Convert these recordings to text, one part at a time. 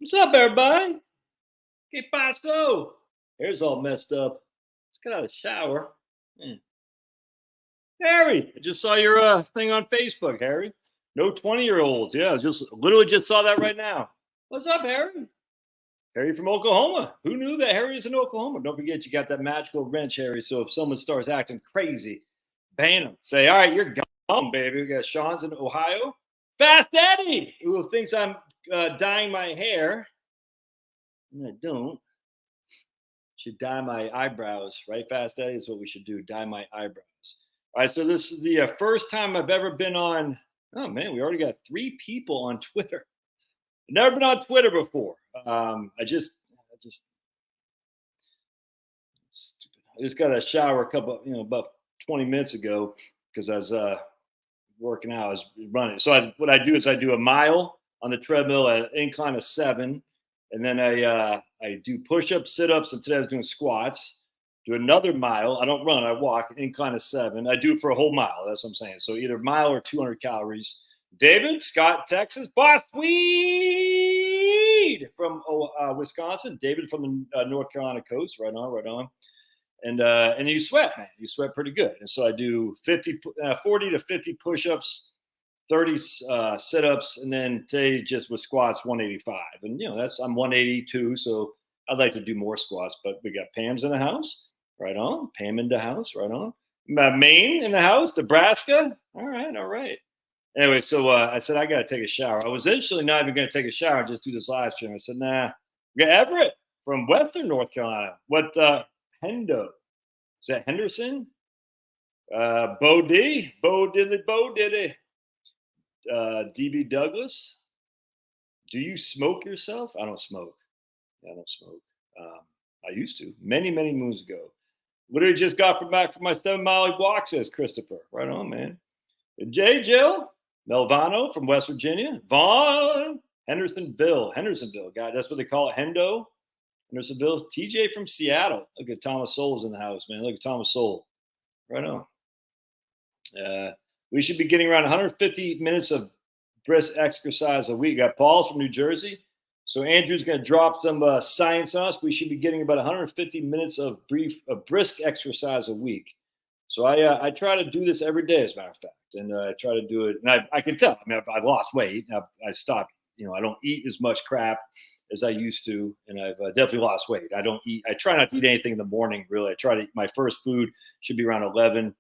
What's up, everybody? Que paso? Hair's all messed up. Let's get out of the shower. Hmm. Harry, I just saw your thing on Facebook, Harry. No 20-year-olds. Yeah, I just literally just saw that right now. What's up, Harry? Harry from Oklahoma. Who knew that Harry is in Oklahoma? Don't forget, you got that magical wrench, Harry. So if someone starts acting crazy, ban them. Say, all right, you're gone, baby. We got Sean's in Ohio. Fast Eddie, who thinks I'm dyeing my hair. And I don't. Should dye my eyebrows, right? Fast Eddie is what we should do. Dye my eyebrows. All right. So this is the first time I've ever been on. Oh man, we already got 3 people on Twitter. Never been on Twitter before. I just got a shower a couple, about 20 minutes ago because I was working out. I was running. So what I do is I do a mile on the treadmill at an incline of 7, and then I do push-ups, sit-ups, and today I was doing squats. Do another mile. I don't run. I walk. Incline of 7. I do it for a whole mile. That's what I'm saying. So either mile or 200 calories. David Scott, Texas, Boss Weed from Wisconsin. David from the North Carolina coast. Right on, right on. And you sweat, man. You sweat pretty good. And so I do 40 to 50 push-ups, 30 sit-ups, and then today just with squats 185. And I'm 182, so I'd like to do more squats. But we got Pam's in the house, right on. Pam in the house, right on. Maine in the house, Nebraska. All right, all right. Anyway, so I said I got to take a shower. I was initially not even going to take a shower and just do this live stream. I said, nah. We got Everett from Western North Carolina. What Hendo? Is that Henderson? Bo D. Bo Diddy. DB Douglas. Do you smoke yourself? I don't smoke. I don't smoke. I used to many moons ago. Literally just got back from my 7-mile walk, says Christopher. Right on, man. J. Jill Melvano from West Virginia. Vaughn Hendersonville. God, that's what they call it. Hendo. Hendersonville. TJ from Seattle. Look at Thomas Soul's in the house, man. Look at Thomas Soul. Right on. We should be getting around 150 minutes of brisk exercise a week. Got Paul from New Jersey. So Andrew's going to drop some science on us. We should be getting about 150 minutes of brisk exercise a week. So I try to do this every day, as a matter of fact, and I try to do it. And I can tell. I mean, I've lost weight. I stopped. I don't eat as much crap as I used to, and I've definitely lost weight. I don't eat. I try not to eat anything in the morning. Really, I try to eat. My first food should be around 11.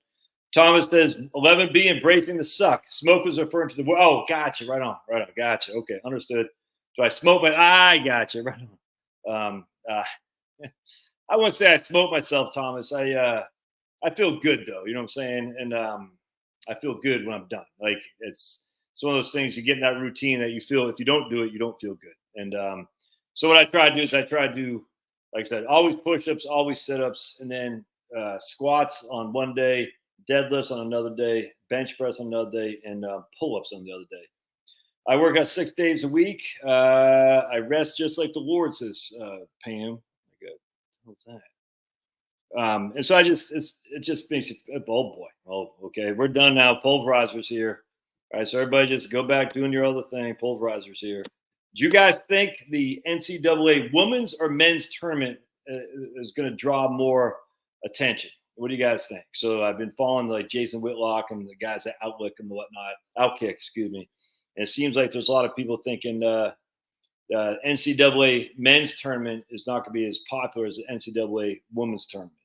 Thomas says 11B, embracing the suck. Smoke was referring to the. Oh, gotcha. Right on. Gotcha. Okay, understood. So I smoke I gotcha. Right on. I wouldn't say I smoke myself, Thomas. I feel good though. You know what I'm saying? And I feel good when I'm done. Like it's one of those things, you get in that routine that you feel if you don't do it, you don't feel good. And so what I try to do is I try to do, like I said, always push-ups, always sit-ups, and then squats on one day, deadlifts on another day, bench press on another day, and pull-ups on the other day. I work out 6 days a week. I rest just like the Lord, says Pam. What's that? And so it just makes you, oh boy. Oh, okay. We're done now. Pulverizer's here. All right. So everybody just go back doing your other thing. Pulverizer's here. Do you guys think the NCAA women's or men's tournament is going to draw more attention? What do you guys think? So I've been following like Jason Whitlock and the guys at Outkick, excuse me. And it seems like there's a lot of people thinking the NCAA men's tournament is not going to be as popular as the NCAA women's tournament.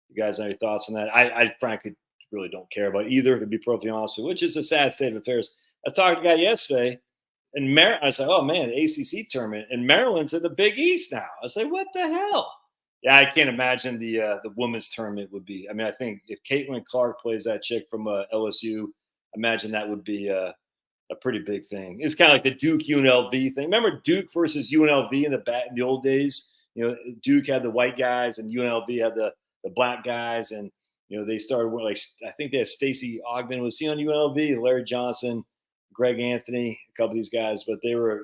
You guys have any thoughts on that? I frankly really don't care about either, to be perfectly honest with you, which is a sad state of affairs. I was talking to a guy yesterday, and I said, oh, man, the ACC tournament, and Maryland's in the Big East now. I was like, what the hell? Yeah, I can't imagine the women's tournament would be. I mean, I think if Caitlin Clark plays that chick from LSU, imagine that would be a pretty big thing. It's kind of like the Duke UNLV thing. Remember Duke versus UNLV in the old days? Duke had the white guys and UNLV had the black guys, and they started like I think they had Stacey Ogden. Was he on UNLV? Larry Johnson, Greg Anthony, a couple of these guys, but they were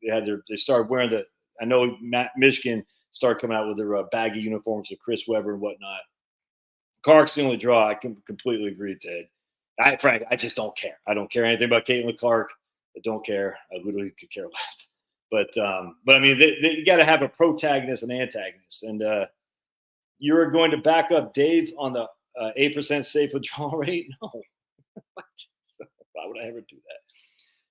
they started wearing I know Michigan started coming out with their baggy uniforms with Chris Webber and whatnot. Clark's the only draw. I can completely agree, Ted. Frank, I just don't care. I don't care anything about Caitlin Clark. I don't care. I literally could care less. But I mean, you got to have a protagonist and antagonist. And you're going to back up Dave on the 8% safe withdrawal rate? No. What? Why would I ever do that?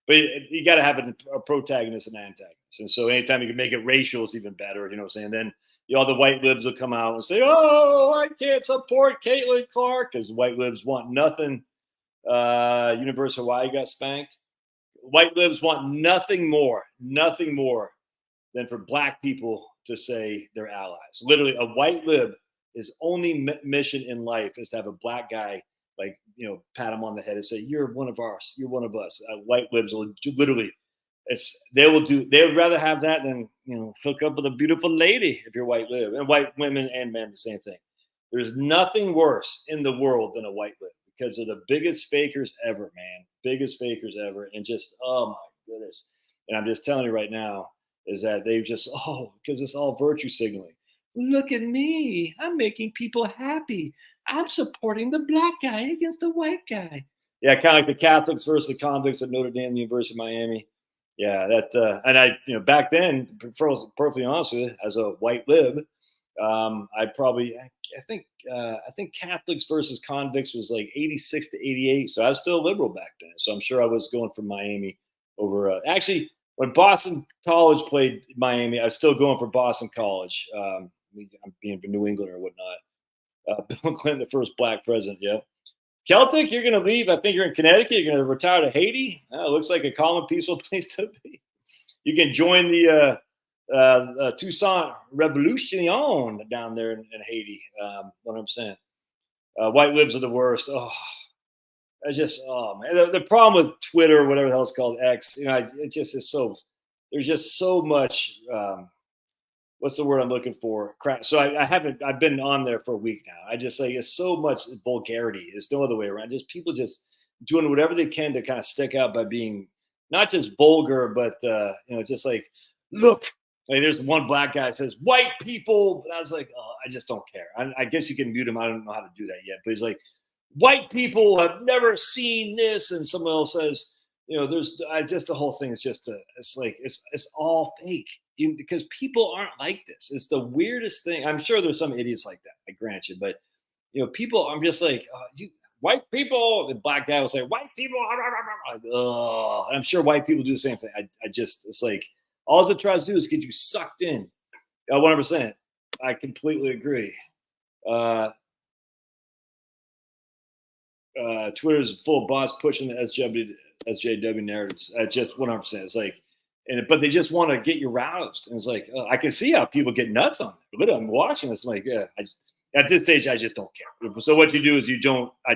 But you got to have a protagonist and antagonist. And so anytime you can make it racial, it's even better. You know what I'm saying? Then all the white libs will come out and say, "Oh, I can't support Caitlin Clark," because white libs want nothing. Universe Hawaii got spanked. White libs want nothing more than for black people to say they're allies. Literally, a white lib, his only mission in life is to have a black guy, like, pat him on the head and say, "You're one of ours. You're one of us." White libs will literally, they would rather have that than, hook up with a beautiful lady if you're white lib. And white women and men, the same thing. There's nothing worse in the world than a white lib, because they're the biggest fakers ever, man. Biggest fakers ever. And just, oh my goodness. And I'm just telling you right now, is that they've just, because it's all virtue signaling. Look at me. I'm making people happy. I'm supporting the black guy against the white guy. Yeah, kind of like the Catholics versus the convicts at Notre Dame University of Miami. Yeah, and I, back then, perfectly honest with you, as a white lib, I think Catholics versus convicts was like 86 to 88. So I was still a liberal back then. So I'm sure I was going for Miami over. Actually, when Boston College played Miami, I was still going for Boston College. I'm being for New England or whatnot. Bill Clinton, the first black president. Yeah. Celtic, you're going to leave. I think you're in Connecticut. You're going to retire to Haiti. Looks like a calm and peaceful place to be. You can join the Toussaint Revolution down there in Haiti. What I'm saying. White libs are the worst. Man. The problem with Twitter, whatever the hell it's called, X, it just is so, there's just so much, what's the word I'm looking for? Crap. So I've been on there for a week now. I just say it's so much vulgarity. It's no other way around. Just people just doing whatever they can to kind of stick out by being not just vulgar, but, just like, look, like there's one black guy that says white people. And I was like, I just don't care. I guess you can mute him. I don't know how to do that yet, but he's like, white people have never seen this. And someone else says, the whole thing is just, it's all fake. Because people aren't like this. It's the weirdest thing. I'm sure there's some idiots like that, I grant you. But, people, I'm just like, white people, the black guy will say, white people. Like, I'm sure white people do the same thing. It's like, all it tries to do is get you sucked in. 100%. I completely agree. Twitter's full of bots pushing the SJW narratives. Just 100%. It's like, but they just want to get you roused. And it's like, I can see how people get nuts on it. I'm watching this. I'm like, yeah, at this stage, I just don't care. So what you do is you don't, I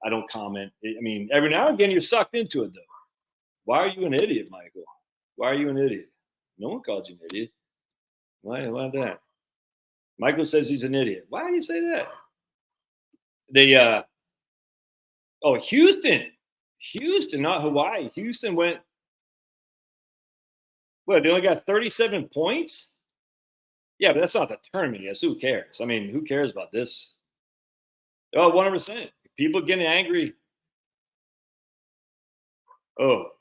don't comment. I mean, every now and again, you're sucked into it, though. Why are you an idiot, Michael? Why are you an idiot? No one called you an idiot. Why that? Michael says he's an idiot. Why do you say that? Houston, not Hawaii. Houston went, they only got 37 points? Yeah, but that's not the tournament yet, so who cares? I mean, who cares about this? 100%. People getting angry.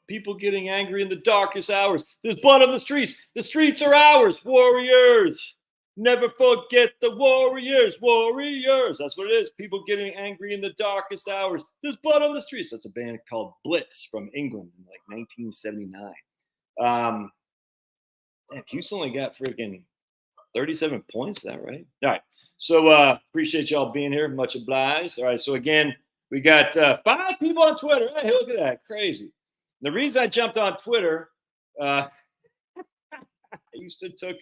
People getting angry in the darkest hours. There's blood on the streets. The streets are ours, warriors. Never forget the warriors, warriors. That's what it is. People getting angry in the darkest hours. There's blood on the streets. That's a band called Blitz from England in like 1979. Houston only got freaking 37 points. Is that right? All right. So appreciate y'all being here. Much obliged. All right. So again, we got 5 people on Twitter. Hey, look at that. Crazy. The reason I jumped on Twitter, Houston took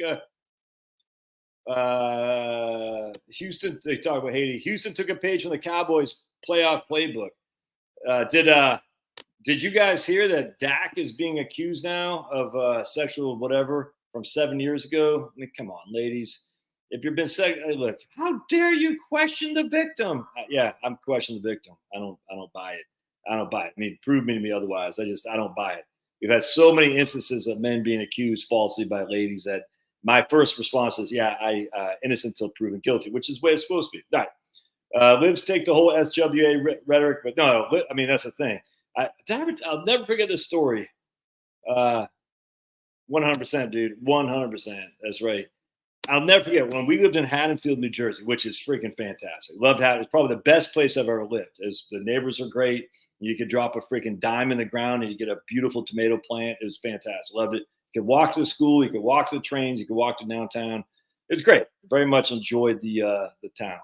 Houston. They talk about Haiti. Houston took a page from the Cowboys playoff playbook. Did you guys hear that Dak is being accused now of sexual whatever from 7 years ago? I mean, come on, ladies. If you've been look, how dare you question the victim? Yeah, I'm questioning the victim. I don't buy it. I don't buy it. I mean, prove me to me otherwise. I don't buy it. We've had so many instances of men being accused falsely by ladies that my first response is, yeah, I innocent until proven guilty, which is the way it's supposed to be. All right. Libs take the whole SWA rhetoric, but no, I mean, that's the thing. I'll never forget this story. 100%, dude. 100%. That's right. I'll never forget when we lived in Haddonfield, New Jersey, which is freaking fantastic. Loved Haddonfield. It's probably the best place I've ever lived. The neighbors are great. You could drop a freaking dime in the ground and you get a beautiful tomato plant. It was fantastic. Loved it. You could walk to school. You could walk to the trains. You could walk to downtown. It was great. Very much enjoyed the town.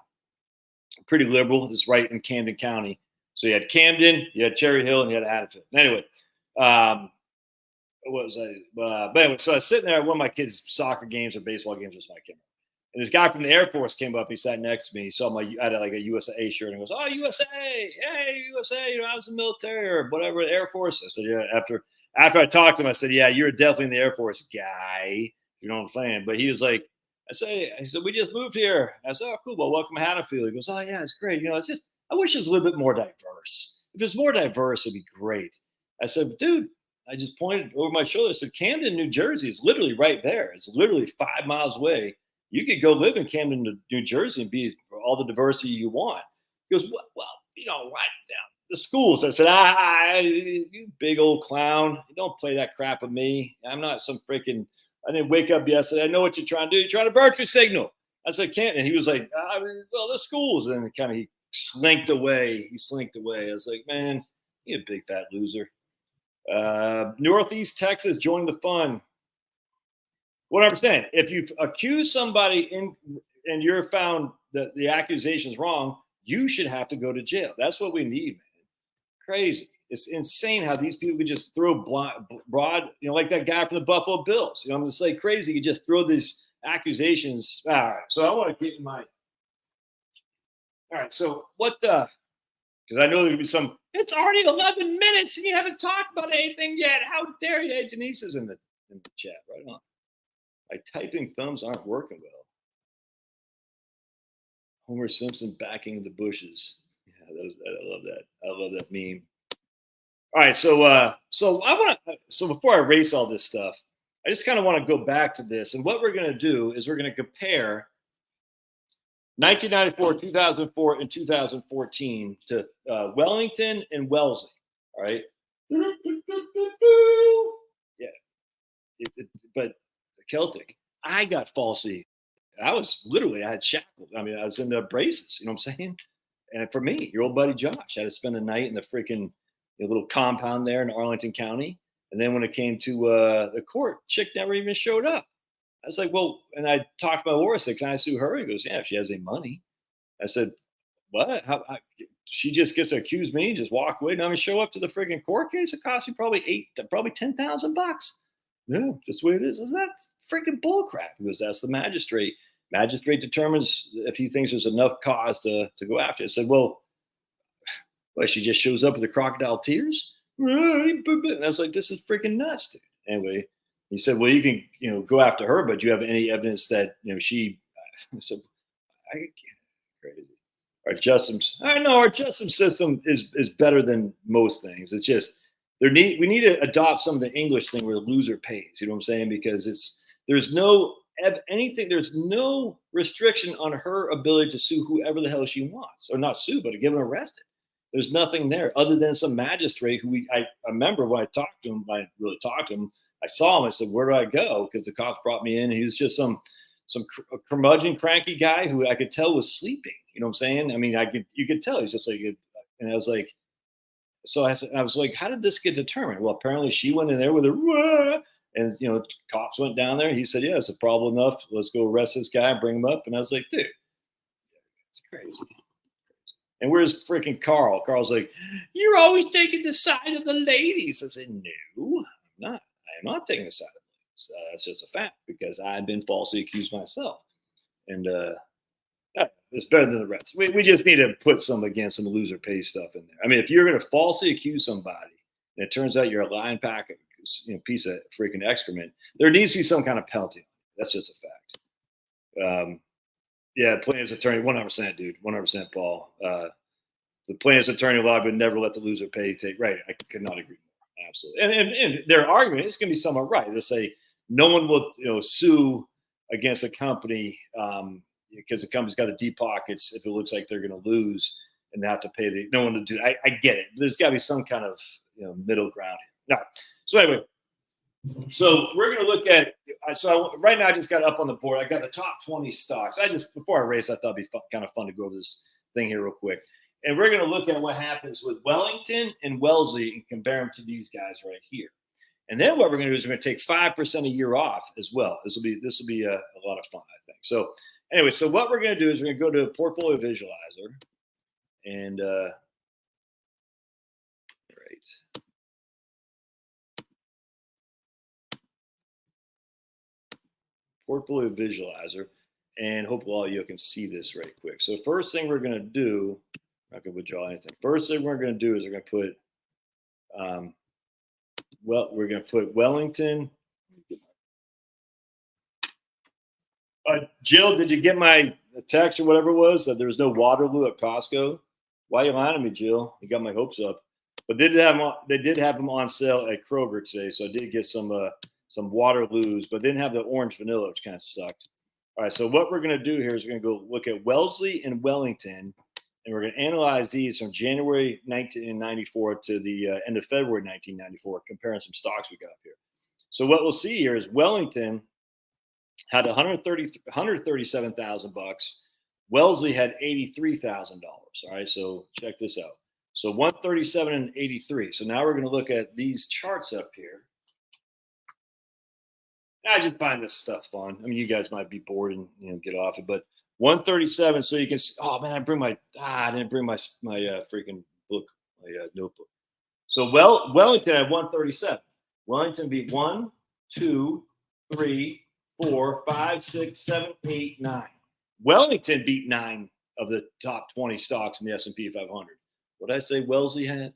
Pretty liberal. It's right in Camden County. So you had Camden, you had Cherry Hill, and you had Haddonfield. Anyway, what was I? But anyway, so I was sitting there at one of my kids' soccer games or baseball games, was my camera. And this guy from the Air Force came up. He sat next to me. He saw I had like a USA shirt and goes, "Oh, USA, hey USA, you know, I was in the military or whatever, Air Force." I said, "Yeah." After I talked to him, I said, "Yeah, you're definitely in the Air Force, guy." You know what I'm saying? But he was like, he said, "We just moved here." I said, "Oh, cool. Well, welcome to Haddonfield." He goes, "Oh yeah, it's great. You know, it's just I wish it was a little bit more diverse. If it's more diverse, it'd be great." I said, "Dude." I just pointed over my shoulder. I said, Camden, New Jersey is literally right there. It's literally 5 miles away. You could go live in Camden, New Jersey and be all the diversity you want. He goes, well, you know, right now, the schools. I said, you big old clown. You don't play that crap with me. I'm not some freaking, I didn't wake up yesterday. I know what you're trying to do. You're trying to virtue signal. I said, can't. And he was like, well, the schools. And he slinked away. I was like, man, you're a big fat loser. Northeast Texas joined the fun. 100%. If you've accused somebody and you're found that the accusation is wrong, you should have to go to jail. That's what we need, man. Crazy. It's insane how these people could just throw broad, you know, like that guy from the Buffalo Bills. You know, I'm just like crazy. You just throw these accusations. All right. So I want to get in my. All right. So what the. Because I know there'll be some. It's already 11 minutes and you haven't talked about anything yet. How dare you? Hey, Denise is in the chat. Right on. My typing thumbs aren't working well. Homer Simpson backing the bushes. Yeah, I love that. I love that meme. All right, so before I erase all this stuff, I just kind of want to go back to this. And what we're going to do is we're going to compare 1994, 2004, and 2014 to Wellington and Wellesley. All right. Yeah. But Celtic, I got falsely. I had shackles. I mean, I was in the braces. You know what I'm saying? And for me, your old buddy Josh, I had to spend a night in the freaking little compound there in Arlington County. And then when it came to the court, chick never even showed up. I was like, well, and I talked to my lawyer. I said, can I sue her? He goes, yeah, if she has any money. I said, what? She just gets to accuse me, just walk away, not even show up to the freaking court case. It costs you probably $10,000. Yeah, just the way it is. That's freaking bullcrap. Because that's the magistrate. Magistrate determines if he thinks there's enough cause to go after it. I said, well, she just shows up with the crocodile tears. And I was like, this is freaking nuts, dude. Anyway. He said, well, you can, go after her, but do you have any evidence that, she, I said, I can't, crazy. Our justice system is better than most things. It's just, we need to adopt some of the English thing where the loser pays, you know what I'm saying? Because there's no restriction on her ability to sue whoever the hell she wants, or not sue, but to get them arrested. There's nothing there other than some magistrate who I remember when I talked to him, I really talked to him. I saw him. I said, where do I go? Because the cops brought me in. And he was just some curmudgeon, cranky guy who I could tell was sleeping. You know what I'm saying? I mean, you could tell he's just like, and I was like, so I was like, how did this get determined? Well, apparently she went in there with a, and cops went down there. He said, yeah, it's a problem enough. Let's go arrest this guy and bring him up. And I was like, dude, it's crazy. And where's freaking Carl? Carl's like, you're always taking the side of the ladies. I said, no, I'm not. I'm not taking the side of it. That's just a fact because I've been falsely accused myself. And it's better than the rest. We just need to put some loser pay stuff in there. I mean, if you're going to falsely accuse somebody and it turns out you're a lying pack, piece of freaking excrement, there needs to be some kind of penalty. That's just a fact. Yeah, plaintiff's attorney, 100%, dude. 100%, Paul. The plaintiff's attorney law would never let the loser pay take. Right. I could not agree more. Absolutely. And their argument is going to be somewhat right. They'll say no one will sue against a company because the company's got the deep pockets if it looks like they're going to lose and they have to pay no one to do. I get it. There's got to be some kind of middle ground here. No. So anyway, So we're going to look at. So right now, I just got up on the board. I got the top 20 stocks. Before I race, I thought it'd be kind of fun to go over this thing here real quick. And we're going to look at what happens with Wellington and Wellesley and compare them to these guys right here. And then what we're going to do is we're going to take 5% a year off as well. This will be a lot of fun, I think. So anyway, so what we're going to do is we're going to go to a portfolio visualizer, and right. Portfolio visualizer, and hopefully all you can see this right quick. So first thing we're going to do, I'm not going to withdraw anything. First thing we're going to do is we're going to put, we're going to put Wellington. Jill, did you get my text or whatever it was that there was no Waterloo at Costco? Why are you lying to me, Jill? You got my hopes up. But they did have them on sale at Kroger today, so I did get some Waterloos, but didn't have the orange vanilla, which kind of sucked. All right, so what we're going to do here is we're going to go look at Wellesley and Wellington, and we're going to analyze these from January 1994 to the end of February 1994, comparing some stocks we got up here. So what we'll see here is Wellington had $137,000. Wellesley had $83,000. All right, so check this out. So 137 and 83. So now we're going to look at these charts up here. I just find this stuff fun. I mean, you guys might be bored and get off it, but 137. So you can. Oh man, I didn't bring my freaking book, my notebook. So Wellington had 137. Wellington beat 1, 2, 3, 4, 5, 6, 7, 8, 9. Wellington beat 9 of the top 20 stocks in the S&P 500. What did I say Wellesley had?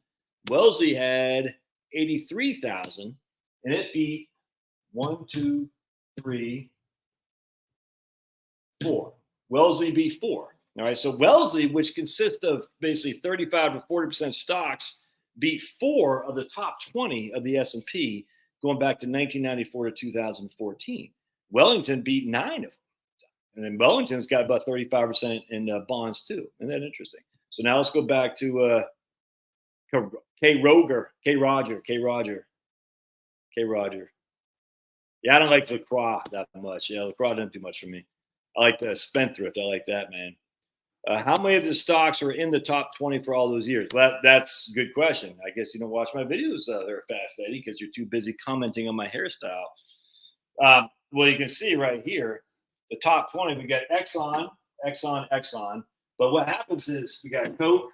Wellesley had 83,000, and it beat 1, 2, 3, 4. Wellesley beat 4. All right, so Wellesley, which consists of basically 35 to 40% stocks, beat 4 of the top 20 of the S&P going back to 1994 to 2014. Wellington beat 9 of them. And then Wellington's got about 35% in bonds too. Isn't that interesting? So now let's go back to K. Roger. Yeah, I don't like LaCroix that much. Yeah, LaCroix doesn't do much for me. I like the Spendthrift. I like that, man. How many of the stocks are in the top 20 for all those years? Well, that's a good question. I guess you don't watch my videos there, Fast Eddie, because you're too busy commenting on my hairstyle. Well, you can see right here, the top 20, we got Exxon. But what happens is we got Coke.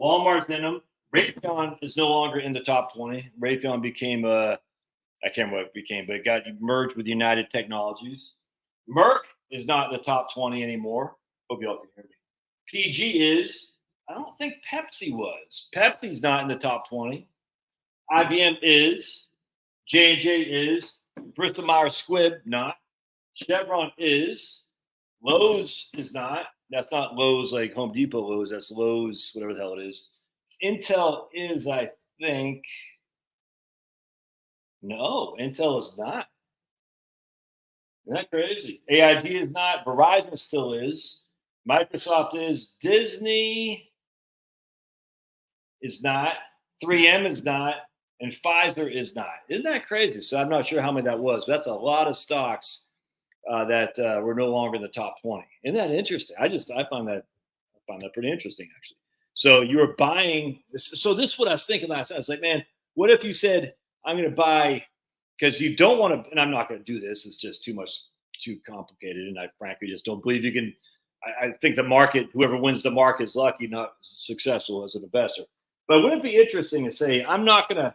Walmart's in them. Raytheon is no longer in the top 20. Raytheon became I can't remember what it became, but it got merged with United Technologies. Merck is not in the top 20 anymore. Hope y'all can hear me. PG is. I don't think Pepsi was. Pepsi's not in the top 20. IBM is. J&J is. Bristol Myers Squibb, not. Chevron is. Lowe's is not. That's not Lowe's like Home Depot Lowe's. That's Lowe's, whatever the hell it is. Intel is, I think. No, Intel is not. Isn't that crazy? AIG is not. Verizon still is. Microsoft is. Disney is not. 3M is not. And Pfizer is not. Isn't that crazy? So I'm not sure how many that was. But that's a lot of stocks that were no longer in the top 20. Isn't that interesting? I find that pretty interesting, actually. So you were buying. So this is what I was thinking last night. I was like, man, what if you said, I'm going to buy, because you don't want to, and I'm not going to do this. It's just too complicated. And I frankly just don't believe you can. I think the market, whoever wins the market is lucky, not successful as an investor. But would it be interesting to say, I'm not going to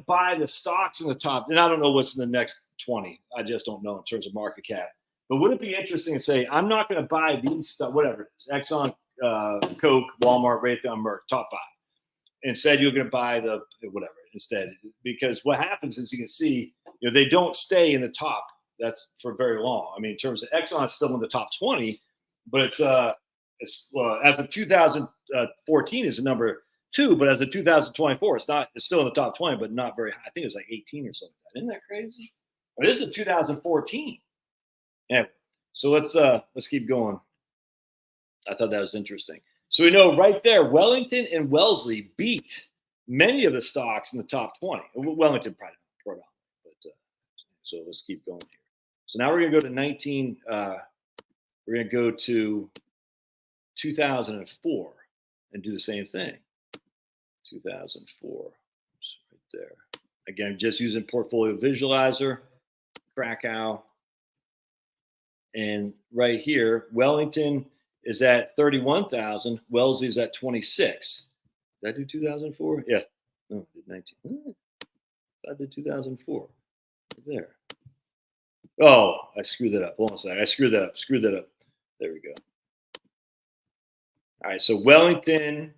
buy the stocks in the top, and I don't know what's in the next 20. I just don't know in terms of market cap. But would it be interesting to say, I'm not going to buy these stuff, whatever it is, Exxon, Coke, Walmart, Raytheon, Merck, top 5. Instead, you're going to buy the whatever instead, because what happens is you can see, they don't stay in the top. That's for very long. I mean, in terms of Exxon, it's still in the top 20, but it's as of 2014 is the number 2, but as of 2024, it's still in the top 20, but not very high. I think it's like 18 or something. Isn't that crazy? I mean, this is 2014. Yeah. So let's keep going. I thought that was interesting. So we know right there, Wellington and Wellesley beat many of the stocks in the top 20. Wellington probably not, but so let's keep going here. So now we're going to go to 19. We're going to go to 2004 and do the same thing. 2004, oops, right there. Again, just using Portfolio Visualizer, Krakow. And right here, Wellington is at 31,000. Wellesley is at 26. Did I do 2004? Yeah. No, I did 19. I did 2004. Right there. Oh, I screwed that up. Hold on a second. I screwed that up. There we go. All right. So Wellington,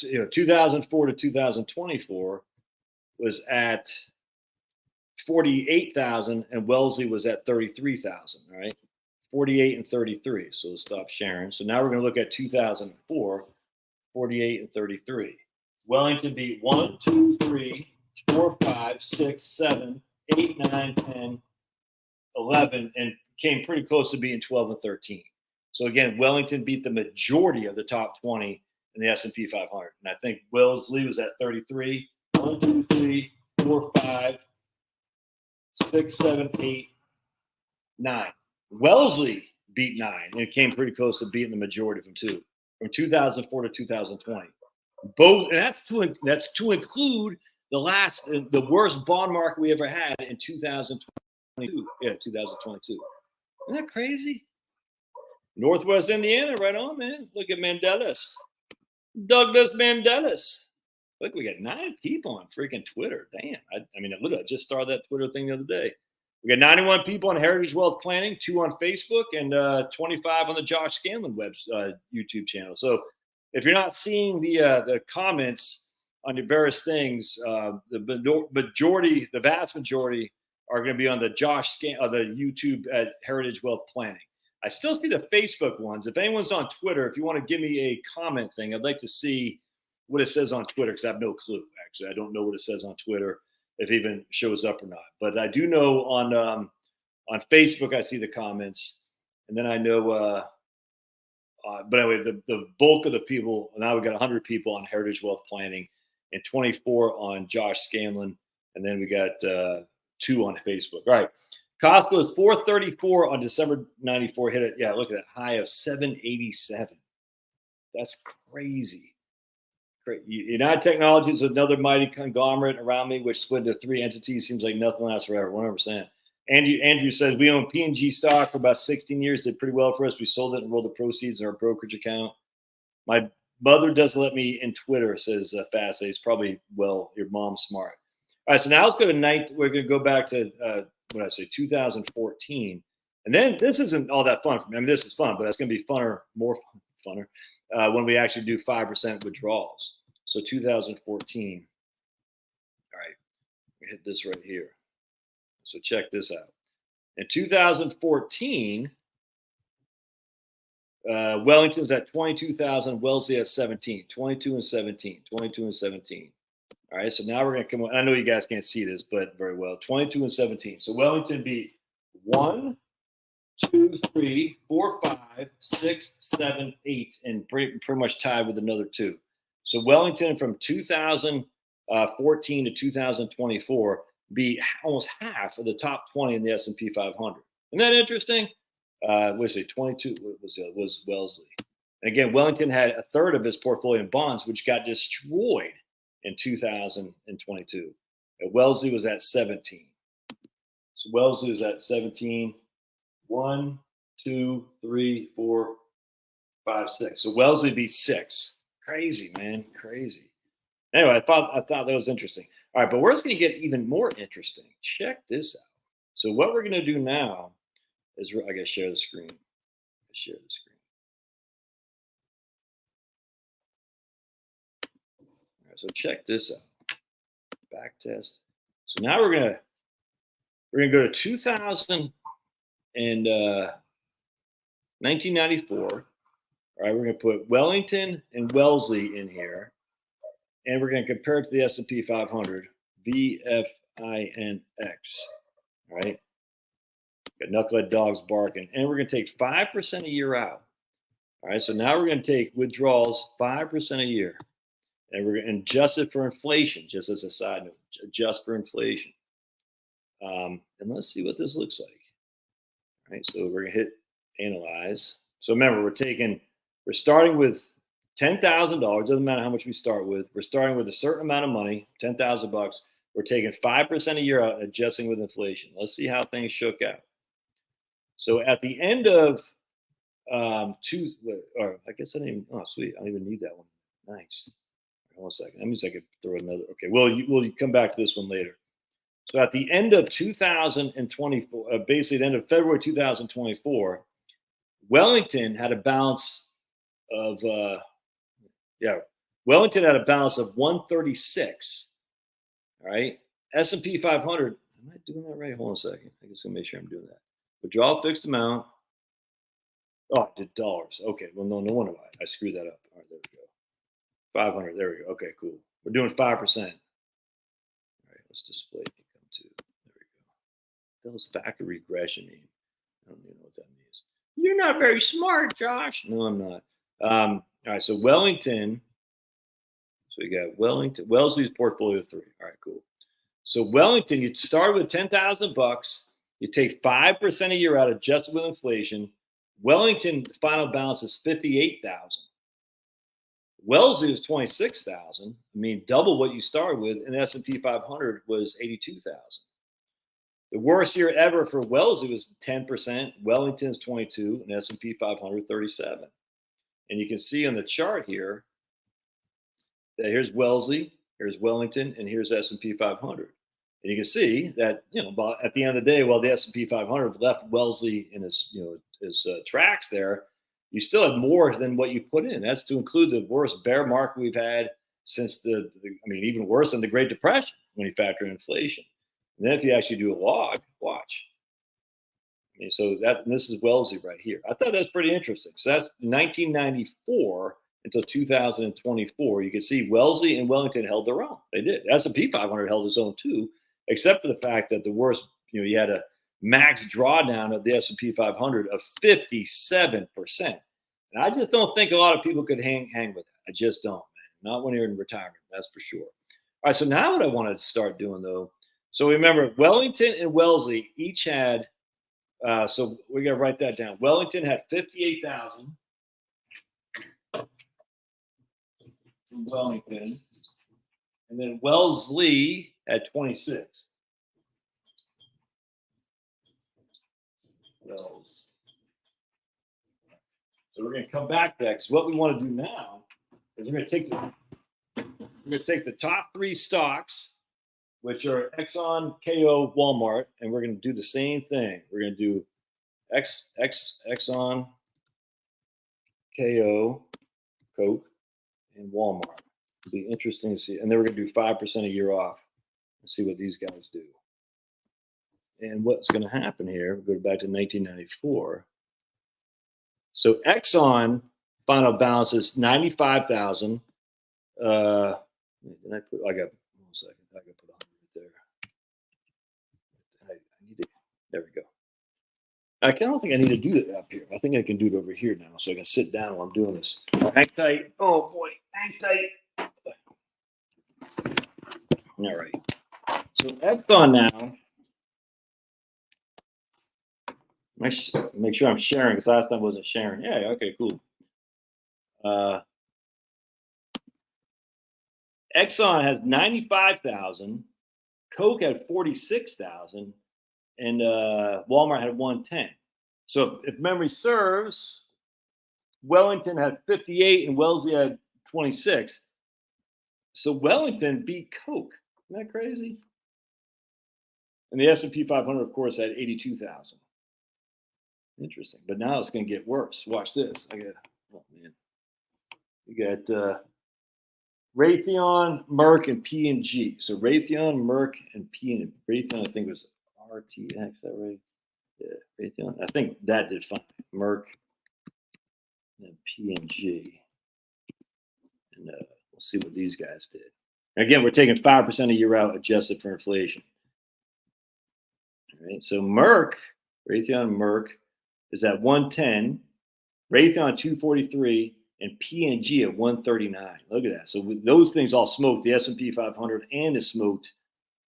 2004 to 2024 was at 48,000 and Wellesley was at 33,000, all right? 48 and 33. So let's stop sharing. So now we're going to look at 2004, 48 and 33. Wellington beat 1, 2, 3, 4, 5, 6, 7, 8, 9, 10, 11, and came pretty close to being 12 and 13. So again, Wellington beat the majority of the top 20 in the S&P 500. And I think Wellesley was at 33. 1, 2, 3, 4, 5, 6, 7, 8, 9. Wellesley beat 9, and it came pretty close to beating the majority of them too, from 2004 to 2020. Both, and that's to include the worst bond market we ever had in 2022. Yeah, 2022. Isn't that crazy? Northwest Indiana, right on, man. Look at Mandelis, Douglas Mandelis. Look, we got 9 people on freaking Twitter. Damn. I mean, look, I just started that Twitter thing the other day. We got 91 people on Heritage Wealth Planning, 2 on Facebook, and 25 on the Josh Scanlon YouTube channel. So if you're not seeing the comments on the various things, the vast majority are going to be on the the YouTube at Heritage Wealth Planning. I still see the Facebook ones. If anyone's on Twitter, if you want to give me a comment thing, I'd like to see what it says on Twitter, because I have no clue, actually. I don't know what it says on Twitter, if it even shows up or not. But I do know on Facebook, I see the comments. And then I know, but anyway, the bulk of the people, now we've got 100 people on Heritage Wealth Planning and 24 on Josh Scanlon. And then we got 2 on Facebook. All right. Costco is 434 on December 94. Hit it. Yeah, look at that high of 787. That's crazy. United Technologies is another mighty conglomerate around me, which split into 3 entities. Seems like nothing lasts forever. 100%. Andrew says we own P&G stock for about 16 years. Did pretty well for us. We sold it and rolled the proceeds in our brokerage account. My mother doesn't let me in Twitter, says Fast. It's probably, well, your mom's smart. All right, so now let's go to we're going to go back to, 2014. And then this isn't all that fun for me. I mean, this is fun, but that's going to be more funner. When we actually do 5% withdrawals. So 2014. All right, we hit this right here. So check this out. In 2014, Wellington's at 22,000, Wellesley at 17, 22 and 17, 22 and 17. All right, so now we're going to come on. I know you guys can't see this, but very well. 22 and 17. So Wellington beat 1, 2, 3, 4, 5, 6, 7, 8, and pretty much tied with another 2. So Wellington from 2014 to 2024 beat almost half of the top 20 in the S&P 500. Isn't that interesting? Was it 22? Was Wellesley? And again, Wellington had a third of his portfolio in bonds, which got destroyed in 2022. And Wellesley was at 17. So Wellesley was at 17. 1, 2, 3, 4, 5, 6. So Wellesley beat 6. Crazy, man. Crazy. Anyway, I thought that was interesting. All right, but where it's going to get even more interesting. Check this out. So what we're going to do now is I got to share the screen. Share the screen. All right, so check this out. Back test. So now we're gonna go to 2000 and 1994. All right, we're going to put Wellington and Wellesley in here, and we're going to compare it to the S&P 500, VFINX. All right, got knucklehead dogs barking, and we're going to take 5% a year out. All right, so now we're going to take withdrawals 5% a year. And we're going to adjust it for inflation, just as a side note, adjust for inflation. And let's see what this looks like. All right, so we're going to hit analyze. So remember, we're starting with $10,000. Doesn't matter how much we start with. We're starting with a certain amount of money, $10,000. We're taking 5% a year out, adjusting with inflation. Let's see how things shook out. So at the end of I guess I didn't even, oh, sweet. I don't even need that one. Nice. Hold on a second. That means I could throw another. Okay. Well, we'll come back to this one later. So at the end of 2024, basically the end of February 2024, Wellington had a balance of, Wellington had a balance of 136. All right. S&P 500. Am I doing that right? Hold on a second. I just gonna make sure I'm doing that. Withdrawal fixed amount. Oh, I did dollars. Okay. Well, no wonder why I screwed that up. All right, there we go. 500. There we go. Okay, cool. We're doing 5%. All right, let's display income too. There we go. That was factor regression mean? I don't even know what that means. You're not very smart, Josh. No, I'm not. All right, so Wellington. So we got Wellington. Wellesley's portfolio 3. All right, cool. So Wellington, you start with $10,000. You take 5% a year out, adjusted with inflation. Wellington, the final balance is $58,000. Wellesley was $26,000. I mean, double what you started with, and S&P 500 was $82,000. The worst year ever for Wellesley was 10%. Wellington's 22, and S&P 500 37. And you can see on the chart here that here's Wellesley, here's Wellington, and here's S&P 500. And you can see that, at the end of the day, while the S&P 500 left Wellesley in his tracks there, you still had more than what you put in. That's to include the worst bear market we've had since even worse than the Great Depression when you factor in inflation. And then if you actually do a log, watch. So this is Wellesley right here. I thought that's pretty interesting. So that's 1994 until 2024. You can see Wellesley and Wellington held their own. They did. S&P 500 held its own too, except for the fact that the worst, you had a max drawdown of the S&P 500 of 57%. And I just don't think a lot of people could hang with that. I just don't, man. Not when you're in retirement, that's for sure. All right, so now what I want to start doing, though, so remember, Wellington and Wellesley each had, so we got to write that down. Wellington had 58,000 from Wellington, and then Wellesley had 26. So we're going to come back to that, because what we want to do now is we're going to take the top 3 stocks, which are Exxon, KO, Walmart, and we're going to do the same thing. We're going to do Exxon, KO, Coke, and Walmart. It'll be interesting to see. And then we're going to do 5% a year off and see what these guys do. And what's going to happen here, we'll go back to 1994. So Exxon final balance is 95,000. I got 1 second. I got to put 100 there. I need to, there we go. I don't think I need to do it up here. I think I can do it over here now. So I can sit down while I'm doing this. Hang tight. Oh boy, hang tight. All right. So Exxon now. Make sure I'm sharing, because last time I wasn't sharing. Yeah, okay, cool. Exxon has 95,000, Coke had 46,000, and Walmart had 110. So if memory serves, Wellington had 58 and Wellesley had 26. So Wellington beat Coke. Isn't that crazy? And the S&P 500, of course, had 82,000. Interesting. But now it's going to get worse. Watch this. Oh, man. You got Raytheon, Merck, and P&G. So Raytheon, Merck, and P&G. Raytheon, I think, was RTX. Is that right? Yeah, Raytheon. I think that did fine. Merck and P&G. And we'll see what these guys did. Again, we're taking 5% a year out, adjusted for inflation. All right. So Merck, Raytheon, Merck is at 110. Raytheon 243. and P&G at 139. Look at that. So those things all smoked the S&P 500 and it smoked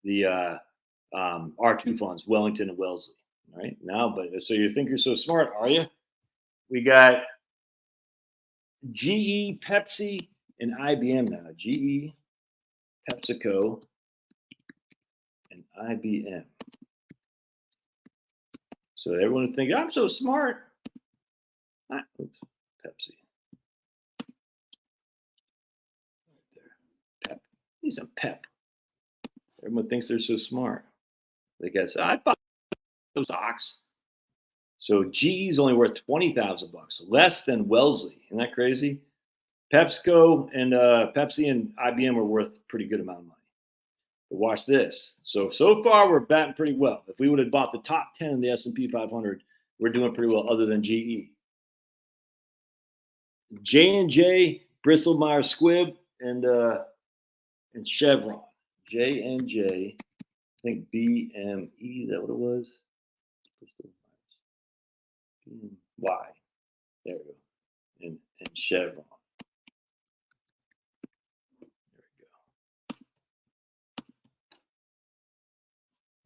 the R2 funds, Wellington and Wellesley. All right now, but so you think you're so smart, are you? We got GE, Pepsi, and IBM now. GE, PepsiCo, and IBM. So everyone would think I'm so smart. Oops, Pepsi. Pep. He's a Pep. Everyone thinks they're so smart. They guess I bought those stocks. So GE's only worth $20,000, less than Wellesley. Isn't that crazy? PepsiCo and Pepsi and IBM are worth a pretty good amount of money. But watch this. So far we're batting pretty well. If we would have bought the top 10 in the S&P 500, we're doing pretty well, other than GE. J&J, Bristol Myers Squibb, and Chevron. J&J, I think BME, is that what it was? Y. There we go. And Chevron.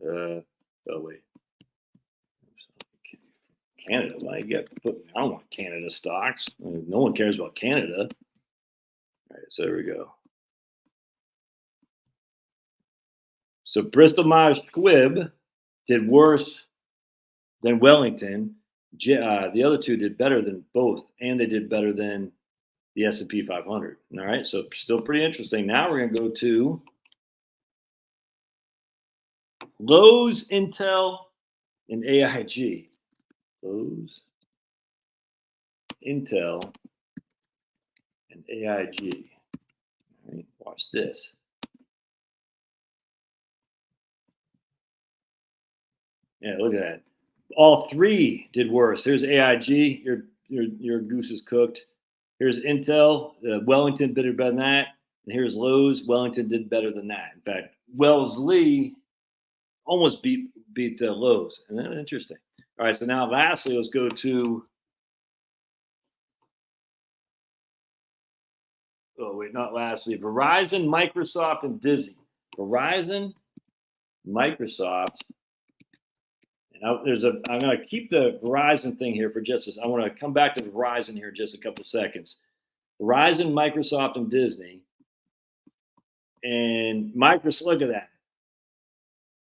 There we go. Oh wait. Canada. Why you got to put? I don't want Canada stocks. No one cares about Canada. All right, so there we go. So Bristol Myers Squibb did worse than Wellington. The other two did better than both, and they did better than the S&P 500. All right, so still pretty interesting. Now we're going to go to Lowe's, Intel, and AIG. Lowe's, Intel, and AIG. All right, watch this. Yeah, look at that. All three did worse. Here's AIG. Your goose is cooked. Here's Intel. Wellington did better than that. And here's Lowe's. Wellington did better than that. In fact, Wellesley almost beat Lowe's. Isn't that interesting? All right, so now lastly, let's go to not lastly, Verizon, Microsoft, and Disney. Verizon, Microsoft. I'm going to keep the Verizon thing here for just this. I want to come back to Verizon here in just a couple of seconds. Verizon, Microsoft, and Disney. And Microsoft, look at that.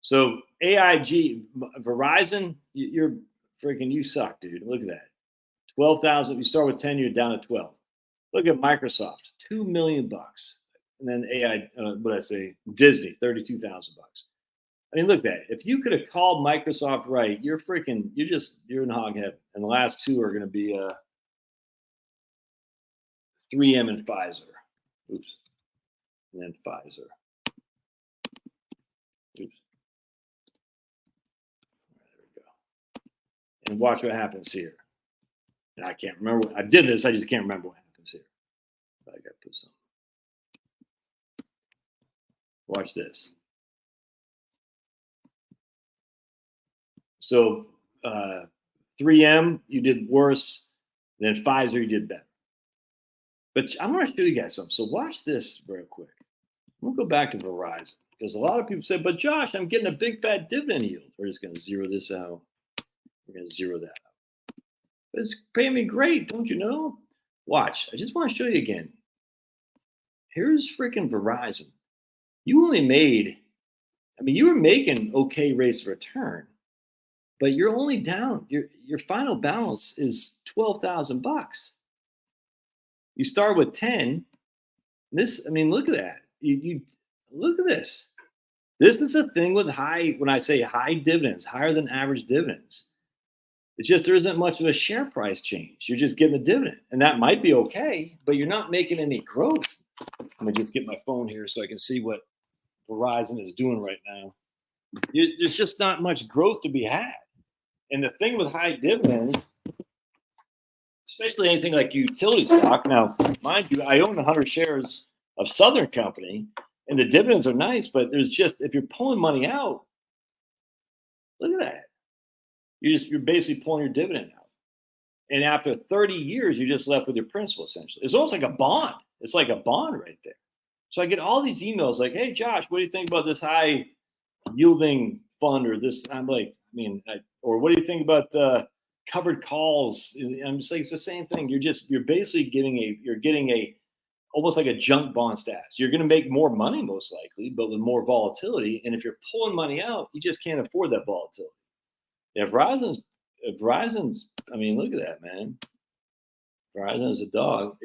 So AIG, Verizon, you're freaking, you suck, dude. Look at that. 12,000. You start with 10, you're down to 12. Look at Microsoft, $2 million. And then Disney, $32,000. I mean, look at that. If you could have called Microsoft right, you're in hog heaven. And the last two are going to be 3M and Pfizer. Oops. And then Pfizer. Oops. There we go. And watch what happens here. And I can't remember. I did this. I just can't remember what happens here. I got to put some. Watch this. So 3M, you did worse. Than Pfizer, you did better. But I'm going to show you guys something. So watch this real quick. We'll go back to Verizon. Because a lot of people say, but Josh, I'm getting a big fat dividend yield. We're just going to zero this out. We're going to zero that out. But it's paying me great, don't you know? Watch. I just want to show you again. Here's freaking Verizon. You only made, you were making okay rates of return. But you're only down. Your final balance is $12,000. You start with 10. Look at that. You look at this. This is a thing with when I say high dividends, higher than average dividends. It's just there isn't much of a share price change. You're just getting the dividend, and that might be okay, but you're not making any growth. Let me just get my phone here so I can see what Verizon is doing right now. There's just not much growth to be had. And the thing with high dividends, especially anything like utility stock. Now, mind you, I own 100 shares of Southern Company, and the dividends are nice, but there's just, if you're pulling money out, look at that. You're basically pulling your dividend out. And after 30 years, you're just left with your principal, essentially. It's almost like a bond. It's like a bond right there. So I get all these emails like, hey, Josh, what do you think about this high yielding fund or this? I'm like, or what do you think about covered calls? I'm just like, it's the same thing. You're basically getting a almost like a junk bond status. You're going to make more money most likely, but with more volatility. And if you're pulling money out, you just can't afford that volatility. If Verizon's, I mean, look at that, man. Verizon is a dog.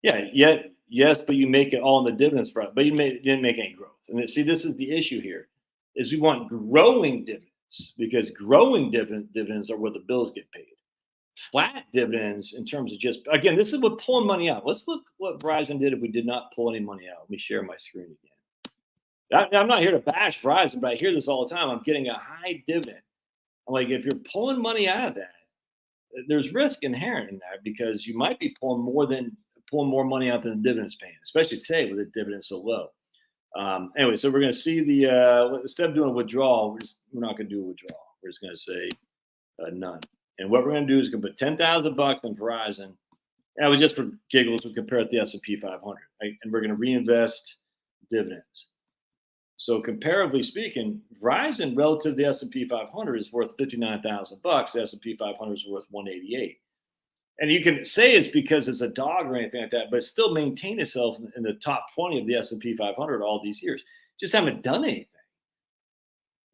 Yes, but you make it all in the dividends front, but you didn't make any growth. And see, this is the issue here, is we want growing dividends because growing dividends are where the bills get paid. Flat dividends in terms of just, again, this is what pulling money out. Let's look what Verizon did if we did not pull any money out. Let me share my screen again. I'm not here to bash Verizon, but I hear this all the time. I'm getting a high dividend. I'm like, if you're pulling money out of that, there's risk inherent in that because you might be pulling more money out than the dividends paying, especially today with the dividends so low. Anyway, so we're going to see instead of doing a withdrawal, we're not going to do a withdrawal. We're just going to say none. And what we're going to do is going to put $10,000 in Verizon. And just for giggles, we compare it to the S&P 500, right? And we're going to reinvest dividends. So comparatively speaking, Verizon relative to the S&P 500 is worth $59,000. The S&P 500 is worth 188. And you can say it's because it's a dog or anything like that, but it still maintained itself in the top 20 of the S&P 500 all these years. Just haven't done anything.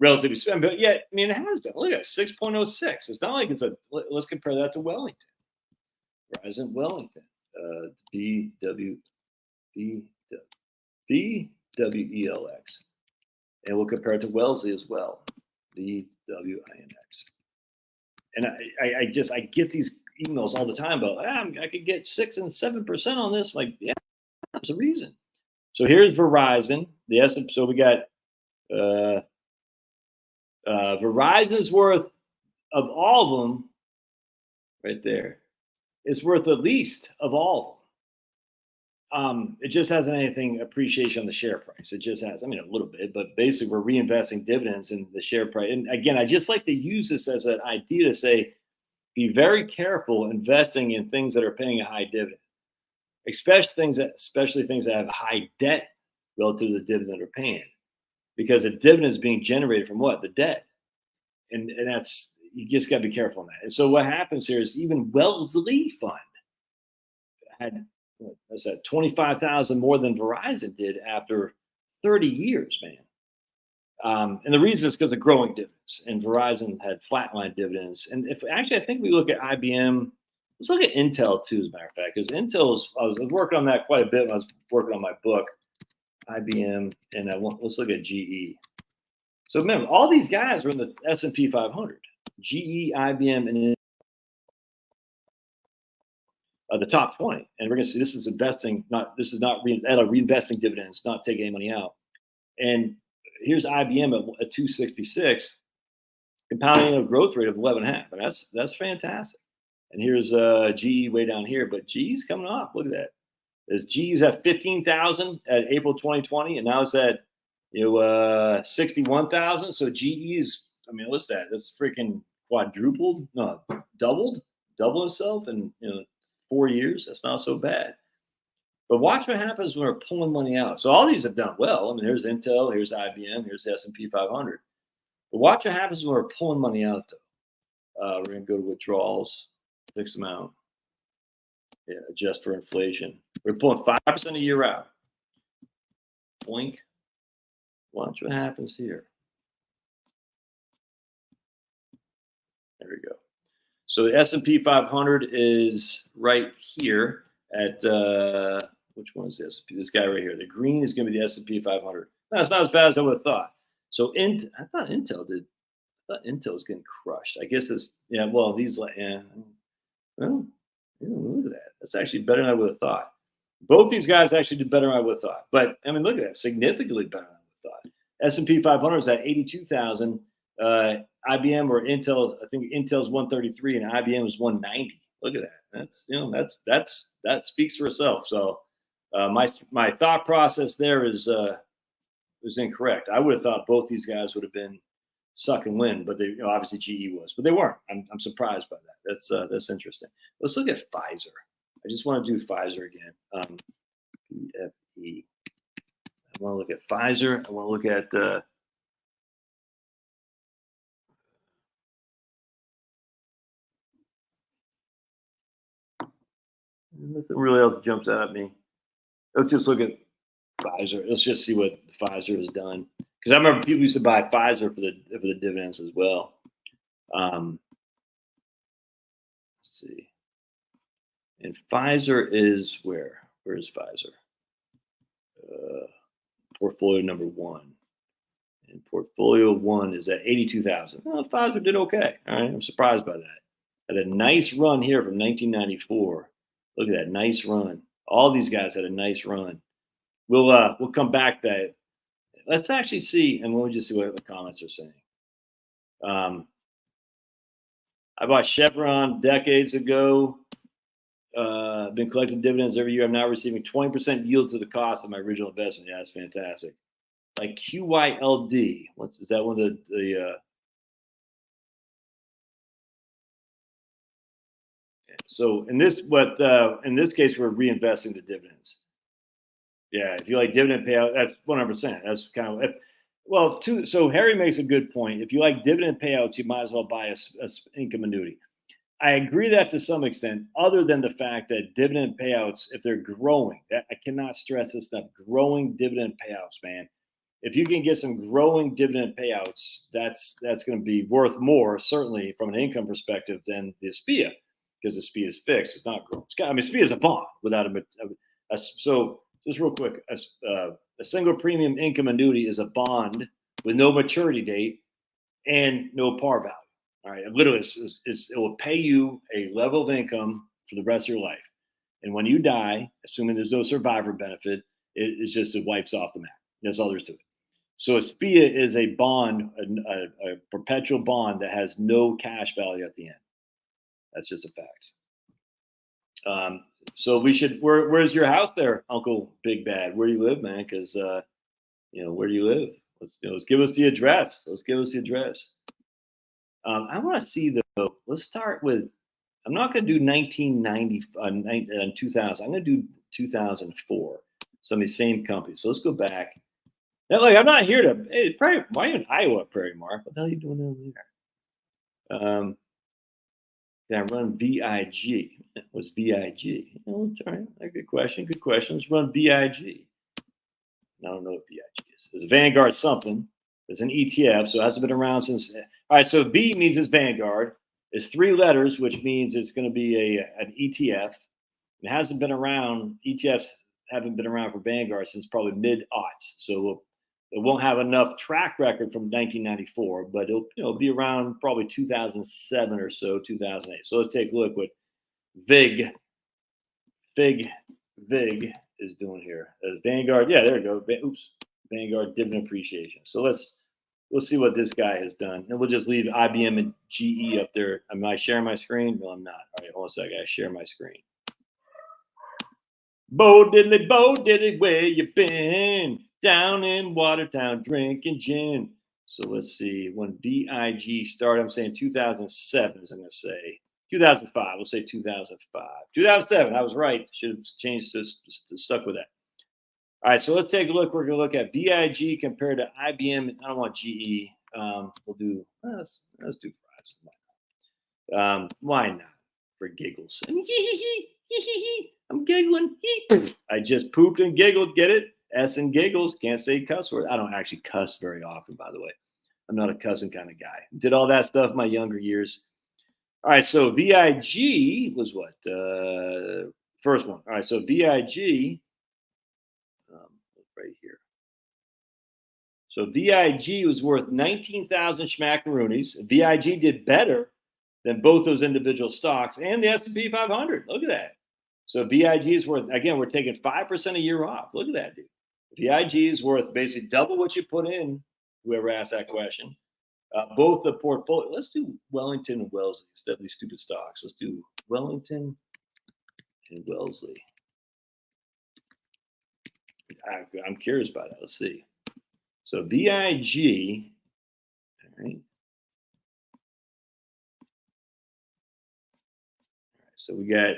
Relatively speaking, but yet, I mean, it has done. Look at it, 6.06. It's not like let's compare that to Wellington. Verizon Wellington. BWELX. And we'll compare it to Wellesley as well. BWINX. And I get these emails all the time about, I could get 6 and 7% on this. Like, yeah, there's a reason. So here's Verizon. So we got Verizon's worth of all of them right there. It's worth the least of all of them. It just hasn't anything appreciation on the share price. It just has, a little bit, but basically we're reinvesting dividends in the share price. And again, I just like to use this as an idea to say, be very careful investing in things that are paying a high dividend, especially things that have high debt relative to the dividend they're paying, because a dividend is being generated from what? The debt. And that's, you just got to be careful on that. And so what happens here is even Wellesley Fund had, I said, 25,000 more than Verizon did after 30 years, man. And the reason is because of growing dividends, and Verizon had flatline dividends. And I think we look at IBM, let's look at Intel too, as a matter of fact, because I was working on that quite a bit when I was working on my book, IBM, and let's look at GE. So remember, all these guys are in the S&P 500, GE, IBM, and the top 20. And we're going to see this is investing, reinvesting dividends, not taking any money out. And here's IBM at 266, compounding a growth rate of 11.5. And that's fantastic. And here's GE way down here, but GE's coming up. Look at that. GE's at 15,000 at April 2020, and now it's at 61,000. So GE's, what's that? That's freaking quadrupled, no, doubled itself in 4 years. That's not so bad. But watch what happens when we're pulling money out. So all these have done well. Here's Intel, here's IBM, here's the S&P 500. But watch what happens when we're pulling money out, though. We're going to go to withdrawals, fixed amount. Yeah, adjust for inflation. We're pulling 5% a year out. Blink. Watch what happens here. There we go. So the S&P 500 is right here at which one is this? This guy right here. The green is going to be the S&P 500. No, it's not as bad as I would have thought. So I thought Intel was getting crushed. I guess it's Well, these look at that. That's actually better than I would have thought. Both these guys actually did better than I would have thought. But look at that, significantly better than I would have thought. S&P 500 is at 82,000. IBM or Intel, I think Intel's 133 and IBM is 190. Look at that. That speaks for itself. So my thought process there is incorrect. I would have thought both these guys would have been suck and win, but they obviously GE was, but they weren't. I'm surprised by that. That's interesting. Let's look at Pfizer. I just want to do Pfizer again. PFE. I want to look at Pfizer. I want to look at nothing really else jumps out at me. Let's just look at Pfizer. Let's just see what Pfizer has done. Because I remember people used to buy Pfizer for the dividends as well. Let's see. And Pfizer is where? Where is Pfizer? Portfolio number 1. And portfolio 1 is at 82,000. Well, Pfizer did okay. All right, I'm surprised by that. Had a nice run here from 1994. Look at that nice run. All these guys had a nice run. We'll come back to that. Let's actually see, and we'll just see what the comments are saying. I bought Chevron decades ago. Been collecting dividends every year. I'm now receiving 20% yield to the cost of my original investment. Yeah, that's fantastic. Like QYLD. Is that one of the so in this case we're reinvesting the dividends. Yeah, if you like dividend payout, that's 100%. That's kind of so Harry makes a good point. If you like dividend payouts, you might as well buy a income annuity. I agree that to some extent, other than the fact that dividend payouts, if they're growing, I cannot stress this enough, growing dividend payouts, man. If you can get some growing dividend payouts, that's going to be worth more, certainly from an income perspective, than the SPIA, because the SPIA is fixed. It's not growing. SPIA is a bond without so just real quick, a single premium income annuity is a bond with no maturity date and no par value. All right, literally, it will pay you a level of income for the rest of your life. And when you die, assuming there's no survivor benefit, it wipes off the map. That's all there is to it. So a SPIA is a bond, a perpetual bond that has no cash value at the end. That's just a fact. So we should. Where's your house there, Uncle Big Bad? Where do you live, man? Because where do you live? Let's give us the address. I want to see though. Let's start with. I'm not going to do 1990 and 2000. I'm going to do 2004. Some of these same companies. So let's go back. Now, like, I'm not here to. Hey, Prairie, why are you in Iowa, Prairie Mark? What the hell are you doing over there? Can I run VIG? What's VIG? All right. Good question. Let's run VIG. I don't know what VIG is. It's a Vanguard something. It's an ETF, so it hasn't been around since. All right, so V means it's Vanguard. It's 3 letters, which means it's going to be an ETF. It hasn't been around. ETFs haven't been around for Vanguard since probably mid-aughts. So it won't have enough track record from 1994, but it'll be around probably 2007 or so, 2008. So let's take a look what VIG is doing here. Vanguard, yeah, there we go. Vanguard dividend appreciation. So we'll see what this guy has done, and we'll just leave IBM and GE up there. Am I sharing my screen? No, I'm not. All right, hold on a second. I share my screen. Bo diddly, where you been? Down in Watertown, drinking gin. So let's see. When VIG started, I'm saying 2007, as I'm going to say. 2005. We'll say 2005. 2007. I was right. Should have changed this. Stuck with that. All right. So let's take a look. We're going to look at VIG compared to IBM. I don't want GE. We'll do. Let's do fries. Why not? For giggles. I'm giggling. I just pooped and giggled. Get it? S and giggles. Can't say cuss word. I don't actually cuss very often, by the way. I'm not a cussing kind of guy. Did all that stuff in my younger years. All right. So VIG was what? First one. All right. So VIG. Right here. So VIG was worth 19,000 schmackaroonies. VIG did better than both those individual stocks and the S&P 500. Look at that. So VIG is worth, again, we're taking 5% a year off. Look at that, dude. VIG is worth basically double what you put in, whoever asked that question. Both the portfolio, let's do Wellington and Wellesley instead of these stupid stocks. Let's do Wellington and Wellesley. I'm curious about that. Let's see. So VIG, right? So we got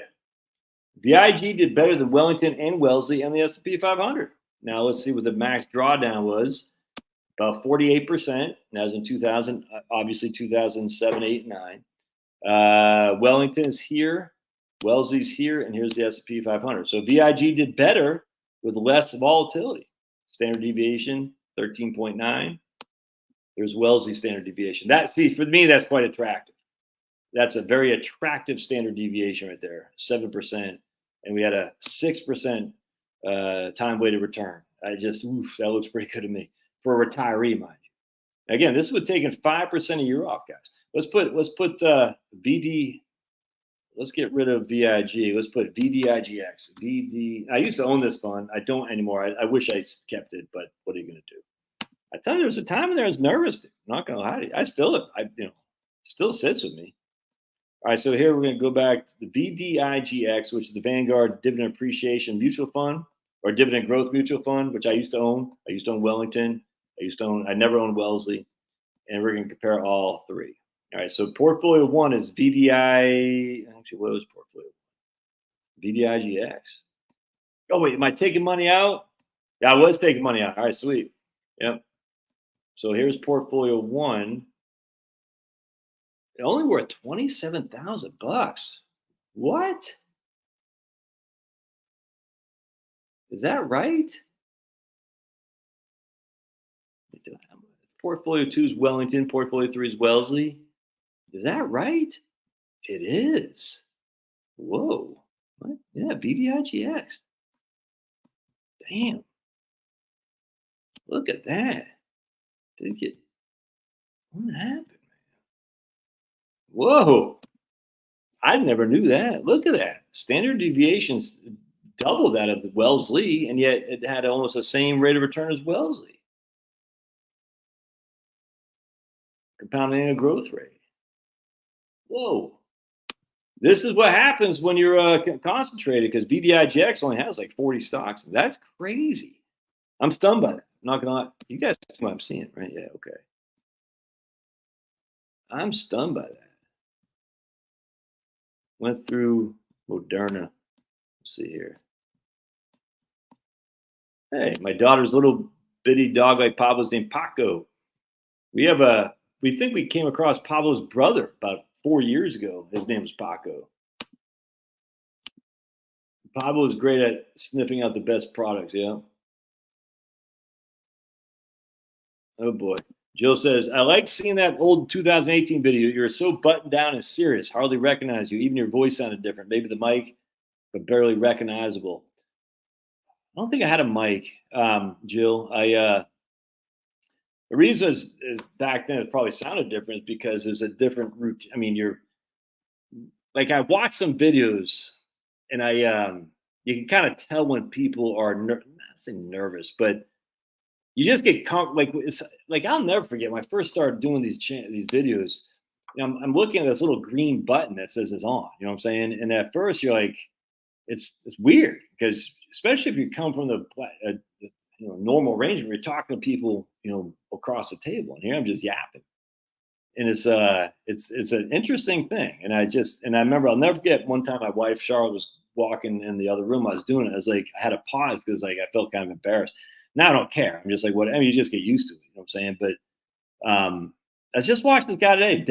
VIG did better than Wellington and Wellesley and the S&P 500. Now let's see what the max drawdown was. About 48%. That was in 2000, obviously 2007, 8, 9. Wellington's here, Wellesley's here, and here's the S&P 500. So VIG did better with less volatility. Standard deviation 13.9. There's Wellesley standard deviation. For me, that's quite attractive. That's a very attractive standard deviation right there, 7%, and we had a 6% time weighted return. That looks pretty good to me for a retiree, mind you. Again, this would take 5% a year off, guys. Let's put VD. Let's get rid of VIG. Let's put VDIGX. VD. I used to own this fund. I don't anymore. I wish I kept it, but what are you going to do? I tell you, there was a time in there I was nervous. I'm not going to lie to you. Still sits with me. All right, so here we're going to go back to the VDIGX, which is the Vanguard Dividend Appreciation Mutual Fund or Dividend Growth Mutual Fund, which I used to own. I used to own Wellington. I never owned Wellesley. And we're going to compare all three. All right, so portfolio one is VDI. Actually, what was portfolio? VDIGX. Oh, wait, am I taking money out? Yeah, I was taking money out. All right, sweet. Yep. So here's portfolio one. It only worth $27,000. What? Is that right? Portfolio two is Wellington. Portfolio three is Wellesley. Is that right? It is. Whoa. What? Yeah, VDIGX. Damn. Look at that. What happened? Whoa. I never knew that. Look at that. Standard deviations double that of the Wellesley, and yet it had almost the same rate of return as Wellesley. Compounding annual growth rate. Whoa. This is what happens when you're concentrated, because VDIGX only has like 40 stocks. That's crazy. I'm stunned by that. I'm not going to lie. You guys see what I'm seeing, right? Yeah, okay. I'm stunned by that. Went through Moderna. Let's see here. Hey, my daughter's little bitty dog like Pablo's named Paco. We think we came across Pablo's brother about 4 years ago. His name was Paco. Pablo is great at sniffing out the best products, yeah. Oh boy. Jill says, I like seeing that old 2018 video. You're so buttoned down and serious. Hardly recognize you. Even your voice sounded different. Maybe the mic, but barely recognizable. I don't think I had a mic, Jill. The reason is back then it probably sounded different because there's a different route. I mean, I watched some videos and you can kind of tell when people are not saying nervous, but you just get it's like I'll never forget when I first started doing these videos. I'm looking at this little green button that says it's on. You know what I'm saying? And at first you're like, it's weird because especially if you come from the normal range where you're talking to people across the table, and here I'm just yapping, and it's an interesting thing. And I remember I'll never forget one time my wife Charlotte was walking in the other room I was doing it. I was like, I had to pause because I felt kind of embarrassed. Now I don't care. I'm just like, what? I mean, you just get used to it. You know what I'm saying? But I just watched this guy today.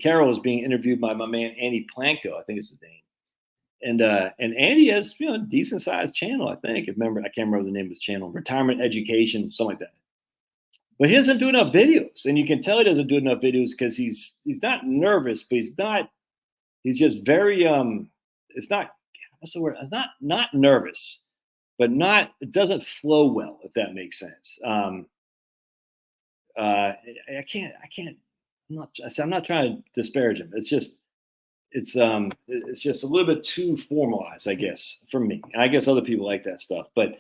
Carol was being interviewed by my man Andy Planko, I think it's his name. And Andy has a decent sized channel, I think. I can't remember the name of his channel, Retirement Education, something like that. But he doesn't do enough videos, and you can tell he doesn't do enough videos because he's not nervous, but he's just very it's not what's the word? It's not nervous, but it doesn't flow well, if that makes sense. I'm not trying to disparage him. It's just a little bit too formalized, I guess, for me. And I guess other people like that stuff. But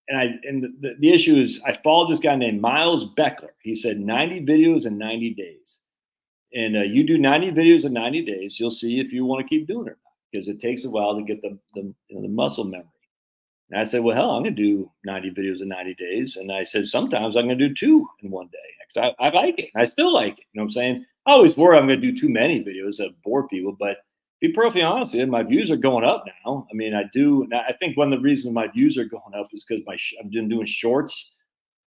the issue is I followed this guy named Miles Beckler. He said 90 videos in 90 days. And you do 90 videos in 90 days, you'll see if you want to keep doing it or not, because it takes a while to get the muscle memory. And I said, well, hell, I'm going to do 90 videos in 90 days. And I said, sometimes I'm going to do 2 in one day. Because I like it. I still like it. You know what I'm saying? I always worry I'm going to do too many videos that bore people. But to be perfectly honest with you, my views are going up now. I mean, I do. I think one of the reasons my views are going up is because I've been doing shorts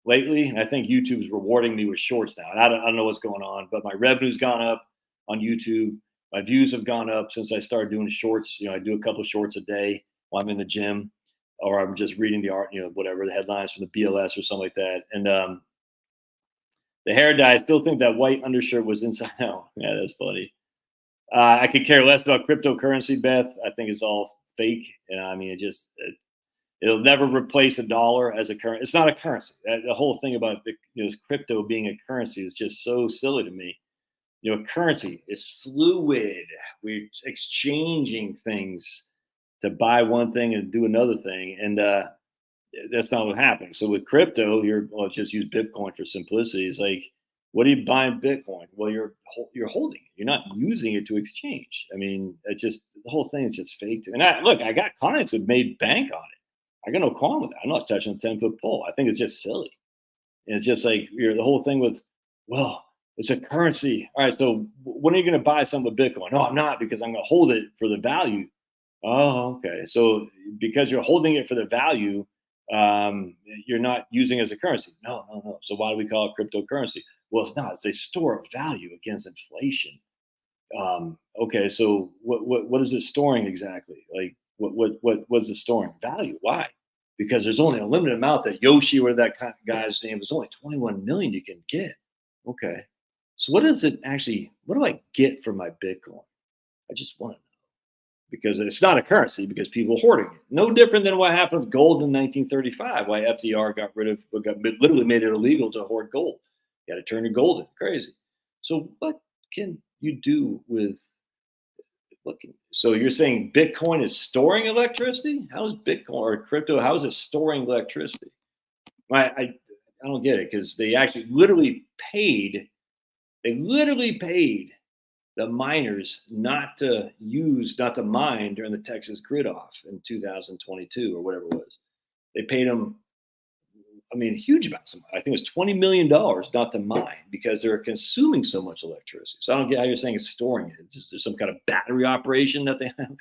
lately. And I think YouTube's rewarding me with shorts now. And I don't know what's going on, but my revenue's gone up on YouTube. My views have gone up since I started doing shorts. You know, I do a couple of shorts a day while I'm in the gym, or I'm just reading the art, you know, whatever the headlines from the BLS or something like that. And the hair dye, I still think that white undershirt was inside out. Yeah, that's funny. I could care less about cryptocurrency, Beth. I think it's all fake. And I mean, it'll never replace a dollar as a currency. It's not a currency. The whole thing about crypto being a currency is just so silly to me. You know, currency is fluid. We're exchanging things to buy one thing and do another thing, and that's not what happens. So with crypto, let's just use Bitcoin for simplicity. It's like, what are you buying Bitcoin? Well, you're holding it. You're not using it to exchange. I mean, it's just the whole thing is just fake. And I got clients that made bank on it. I got no qualm with that. I'm not touching a 10-foot pole. I think it's just silly. And it's just like the whole thing with, well, it's a currency. All right, so when are you going to buy some with Bitcoin? No, I'm not, because I'm going to hold it for the value. Oh, okay. So because you're holding it for the value, you're not using it as a currency. No. So why do we call it cryptocurrency? Well, it's not. It's a store of value against inflation. Okay, so what is it storing exactly? Like what's it storing? Value. Why? Because there's only a limited amount that Yoshi, or that guy's name, was only 21 million you can get. Okay. So what does it actually, what do I get for my Bitcoin? I just want to know. Because it's not a currency, because people are hoarding it. No different than what happened with gold in 1935, why FDR literally made it illegal to hoard gold. You got to turn your gold in. Crazy. So what can you do with, so you're saying Bitcoin is storing electricity? How is Bitcoin or crypto, how is it storing electricity? I don't get it, because they actually literally paid the miners not to mine during the Texas grid off in 2022 or whatever it was. They paid them, huge amounts of money. I think it was $20 million not to mine, because they're consuming so much electricity. So I don't get how you're saying it's storing it. There's some kind of battery operation that they have.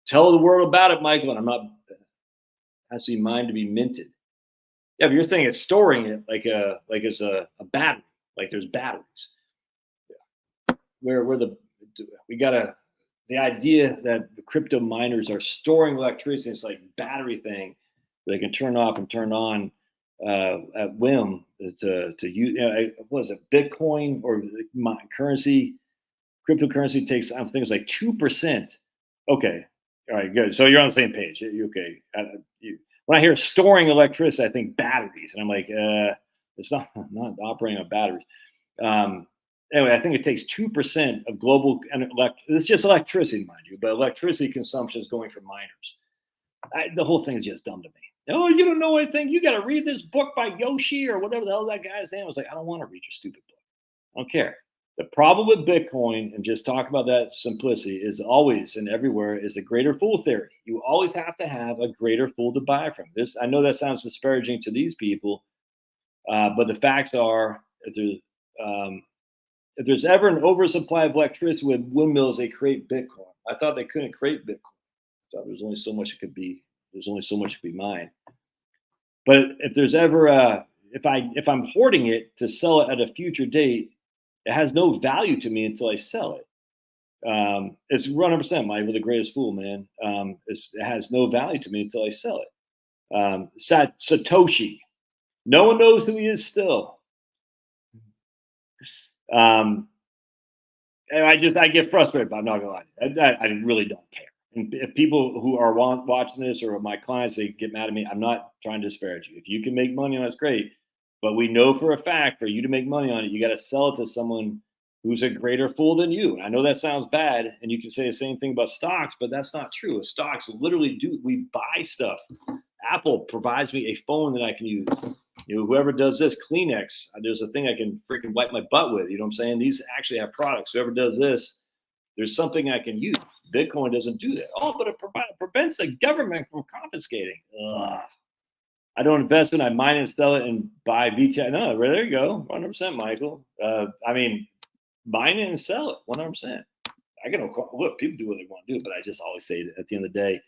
Tell the world about it, Michael. And I'm not, has to be mined to be minted. Yeah, but you're saying it's storing it like it's a battery, like there's batteries. The idea that the crypto miners are storing electricity, it's like battery thing they can turn off and turn on at whim to use. Was it Bitcoin or currency? Cryptocurrency takes, I think it's like 2%. Okay, all right, good. So you're on the same page. Okay. When I hear storing electricity, I think batteries, and I'm like, it's not operating on batteries. Anyway, I think it takes 2% of global, and it's just electricity, mind you, but electricity consumption is going for miners. The whole thing is just dumb to me. Oh, you don't know anything. You got to read this book by Yoshi or whatever the hell that guy's name was. Like, I don't want to read your stupid book. I don't care. The problem with Bitcoin, and just talk about that simplicity, is always and everywhere is the greater fool theory. You always have to have a greater fool to buy from. This, I know that sounds disparaging to these people, but the facts are, if there's ever an oversupply of electricity with windmills, they create Bitcoin. I thought they couldn't create Bitcoin. I thought there's only so much it could be. There's only so much it could be mined. But if there's ever if I'm hoarding it to sell it at a future date, it has no value to me until I sell it. It's 100%, Mike, with the greatest fool, man. It has no value to me until I sell it. Satoshi. No one knows who he is still. And I get frustrated, but I'm not gonna lie. I really don't care. And if people who are watching this, or my clients, they get mad at me, I'm not trying to disparage you. If you can make money on it, it's great. But we know for a fact, for you to make money on it, you got to sell it to someone who's a greater fool than you. I know that sounds bad, and you can say the same thing about stocks, but that's not true. Stocks literally we buy stuff. Apple provides me a phone that I can use. Whoever does this, Kleenex, there's a thing I can freaking wipe my butt with. You know what I'm saying? These actually have products. Whoever does this, there's something I can use. Bitcoin doesn't do that. Oh, but it prevents the government from confiscating. Ugh. I don't invest in it. I mine and sell it and buy VTI. No, there you go. 100%, Michael. I mean, mine it and sell it 100%. I get no look, people do what they want to do, but I just always say that at the end of the day,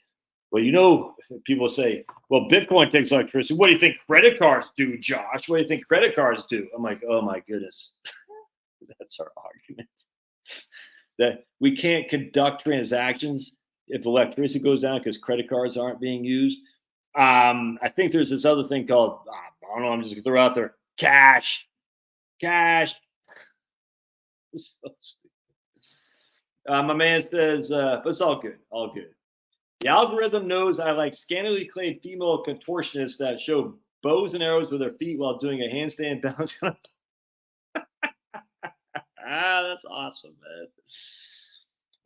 well, you know, people say, well, Bitcoin takes electricity. What do you think credit cards do, Josh? What do you think credit cards do? I'm like, oh my goodness. That's our argument. That we can't conduct transactions if electricity goes down because credit cards aren't being used. I think there's this other thing called, I don't know, I'm just going to throw out there, cash. So my man says, but it's all good. The algorithm knows I like scantily clad female contortionists that show bows and arrows with their feet while doing a handstand bounce. That's awesome,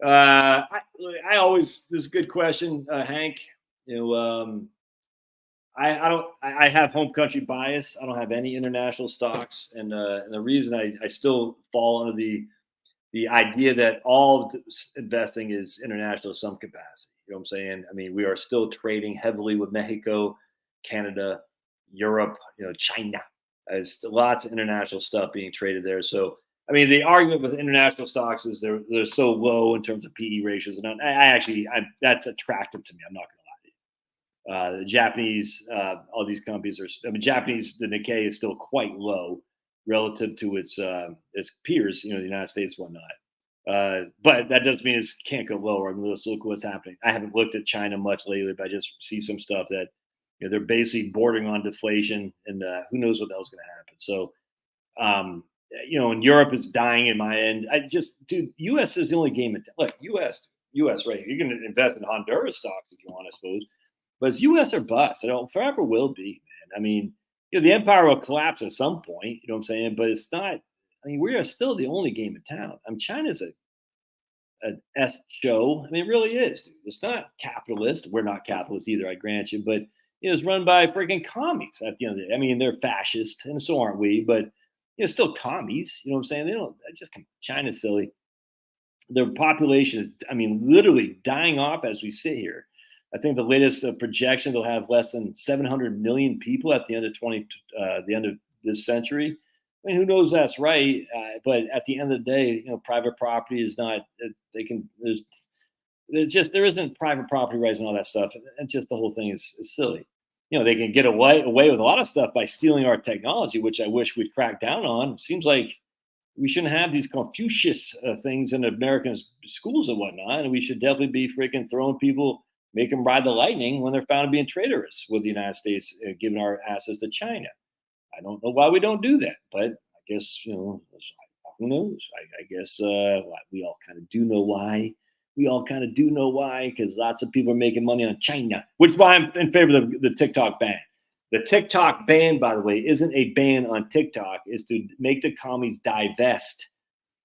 man. I always, this is a good question, Hank. You know, I have home country bias. I don't have any international stocks, and the reason I still fall under the idea that all investing is international to some capacity. You know what I'm saying? I mean, we are still trading heavily with Mexico, Canada, Europe, you know, China. There's lots of international stuff being traded there. So, I mean, the argument with international stocks is they're so low in terms of PE ratios, and I that's attractive to me. I'm not going to lie to you. The Japanese, all these companies Japanese, the Nikkei is still quite low relative to its peers, you know, the United States, whatnot. But that doesn't mean it can't go lower. I mean, let's look what's happening. I haven't looked at China much lately, but I just see some stuff that, you know, they're basically bordering on deflation, and who knows what the hell's going to happen. So, you know, and Europe is dying in my end. Dude, U.S. is the only game in town. Look, U.S. right? You're going to invest in Honduras stocks if you want, I suppose. But it's U.S. or bust. It forever will be, man. I mean, you know, the empire will collapse at some point. You know what I'm saying? But it's not. I mean, we are still the only game in town. I mean, China's an S show. I mean, it really is, dude. It's not capitalist. We're not capitalist either, I grant you. But you know, it's run by freaking commies at the end of the day. I mean, they're fascist, and so aren't we. But you know, still commies. You know what I'm saying? They don't just China's silly. Their population is, I mean, literally dying off as we sit here. I think the latest projection, they'll have less than 700 million people at the end of the end of this century. I mean, who knows that's right? But at the end of the day, you know, private property is not. There isn't private property rights and all that stuff, and just the whole thing is silly. You know, they can get away with a lot of stuff by stealing our technology, which I wish we'd crack down on. It seems like we shouldn't have these Confucius things in American schools and whatnot, and we should definitely be freaking throwing people. Make them ride the lightning when they're found to be traitorous with the United States, giving our assets to China. I don't know why we don't do that, but I guess, you know, who knows? I guess we all kind of do know why. Because lots of people are making money on China, which is why I'm in favor of the TikTok ban. The TikTok ban, by the way, isn't a ban on TikTok. It's to make the commies divest.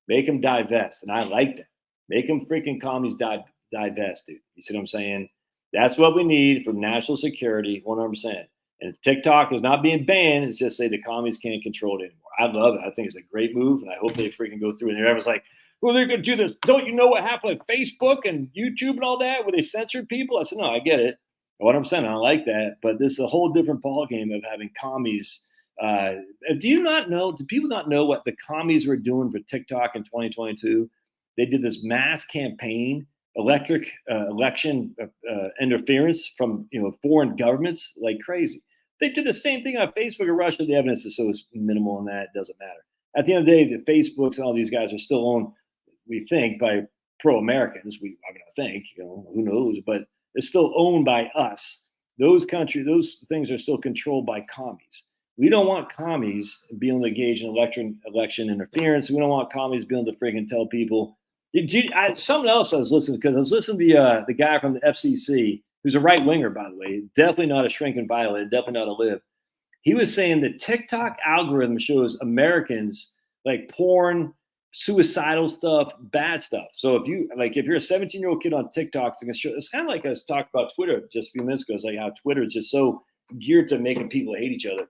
Make them divest, and I like that. Make them freaking commies divest, dude. You see what I'm saying? That's what we need for national security, 100%. And TikTok is not being banned. It's just say the commies can't control it anymore. I love it. I think it's a great move, and I hope they freaking go through. And everyone's like, well, they're going to do this. Don't you know what happened with Facebook and YouTube and all that, where they censored people? I said, no, I get it. What I'm saying, I don't like that. But this is a whole different ballgame of having commies. Do people not know what the commies were doing for TikTok in 2022? They did this mass campaign, election interference from, you know, foreign governments like crazy. They did the same thing on Facebook or Russia. The evidence is so minimal in that it doesn't matter. At the end of the day, the Facebooks and all these guys are still owned, we think, by pro-Americans. I'm going to think, you know, who knows, but it's still owned by us. Those things are still controlled by commies. We don't want commies being able to engage in election interference. We don't want commies being able to freaking tell people. Something else I was listening to, because I was listening to the guy from the FCC, who's a right winger, by the way, definitely not a shrink and violet, definitely not a lib. He was saying the TikTok algorithm shows Americans like porn, suicidal stuff, bad stuff. So if you're a 17-year-old kid on TikTok, it's kind of like I was talking about Twitter just a few minutes ago. It's like how Twitter is just so geared to making people hate each other.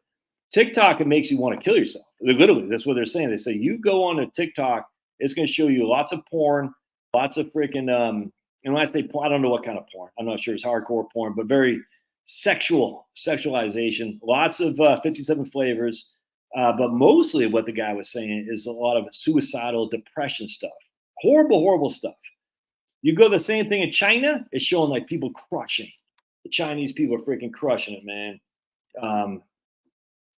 TikTok, it makes you want to kill yourself. Literally, that's what they're saying. They say you go on to TikTok, it's going to show you lots of porn, Lots of freaking and when I say porn, I don't know what kind of porn. I'm not sure it's hardcore porn, but very sexualization. Lots of 57 flavors. But mostly what the guy was saying is a lot of suicidal depression stuff. Horrible, horrible stuff. You go the same thing in China, it's showing like people crushing. The Chinese people are freaking crushing it, man.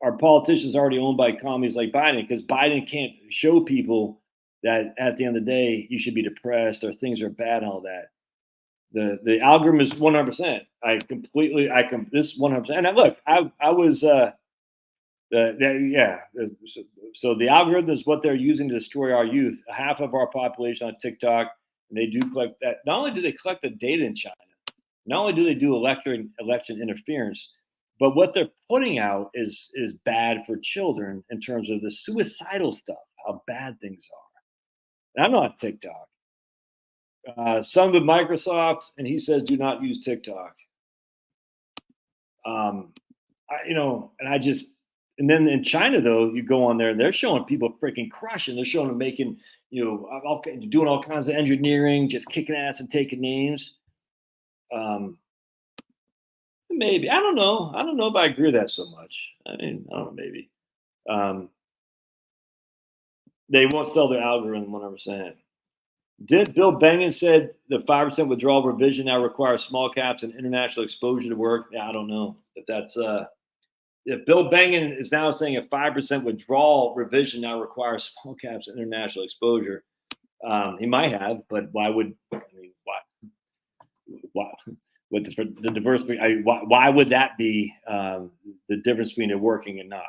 Our politicians are already owned by commies like Biden because Biden can't show people that at the end of the day, you should be depressed or things are bad and all that. The algorithm is 100%. This 100%. And look, I was, so the algorithm is what they're using to destroy our youth. Half of our population on TikTok, and they do collect that. Not only do they collect the data in China, not only do they do election interference, but what they're putting out is bad for children in terms of the suicidal stuff, how bad things are. And I'm not on TikTok. Some with Microsoft, and he says do not use TikTok. And then in China though, you go on there and they're showing people freaking crushing. They're showing them making, doing all kinds of engineering, just kicking ass and taking names. Maybe I don't know if I agree with that so much. I mean, I don't know, maybe. They won't sell their algorithm 100%. Did Bill Bengen said the 5% withdrawal revision now requires small caps and international exposure to work? Yeah, I don't know if that's if Bill Bengen is now saying a 5% withdrawal revision now requires small caps and international exposure. He might have, but why would with the diversity? Why would that be the difference between it working and not?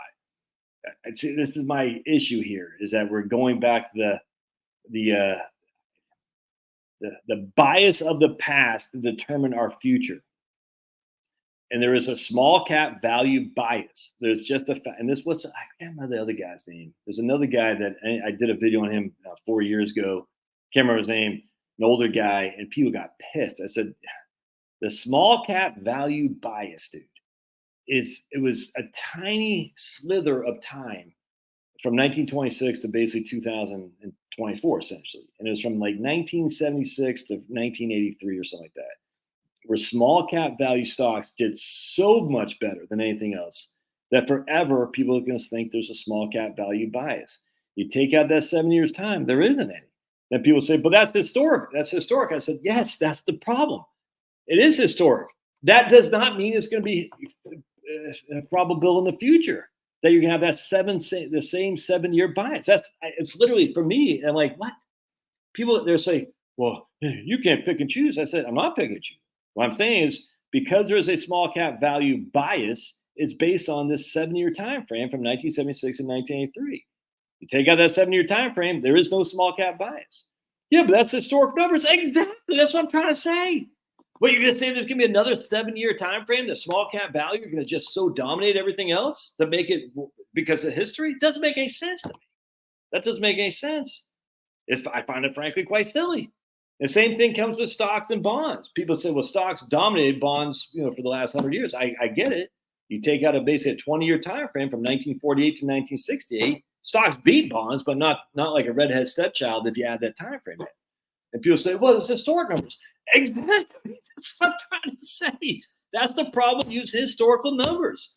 This is my issue here: is that we're going back to the bias of the past to determine our future. And there is a small cap value bias. There's just a and this was I can't remember the other guy's name. There's another guy that I did a video on him 4 years ago. Can't remember his name. An older guy, and people got pissed. I said, the small cap value bias, dude, it was a tiny slither of time from 1926 to basically 2024, essentially. And it was from like 1976 to 1983 or something like that, where small cap value stocks did so much better than anything else that forever people are going to think there's a small cap value bias. You take out that 7 years time, there isn't any. Then people say, but that's historic. That's historic. I said, yes, that's the problem. It is historic. That does not mean it's going to be probable in the future that you're going to have that the same 7 year bias. It's literally for me. I'm like, what? People they're saying, well, you can't pick and choose. I said, I'm not picking and choose. What I'm saying is because there is a small cap value bias, it's based on this 7 year time frame from 1976 and 1983. You take out that 7 year time frame, there is no small cap bias. Yeah, but that's historic numbers. Exactly. That's what I'm trying to say. What you're going to say there's going to be another 7 year time frame, the small cap value, you're going to just so dominate everything else to make it because of history? It doesn't make any sense to me. That doesn't make any sense. I find it frankly quite silly. The same thing comes with stocks and bonds. People say, well, stocks dominated bonds, for the last 100 years. I get it. You take out basically a 20 year time frame from 1948 to 1968. Stocks beat bonds, but not like a redhead stepchild if you add that time frame in. And people say, well, it's historic numbers. Exactly. That's what I'm trying to say. That's the problem. Use historical numbers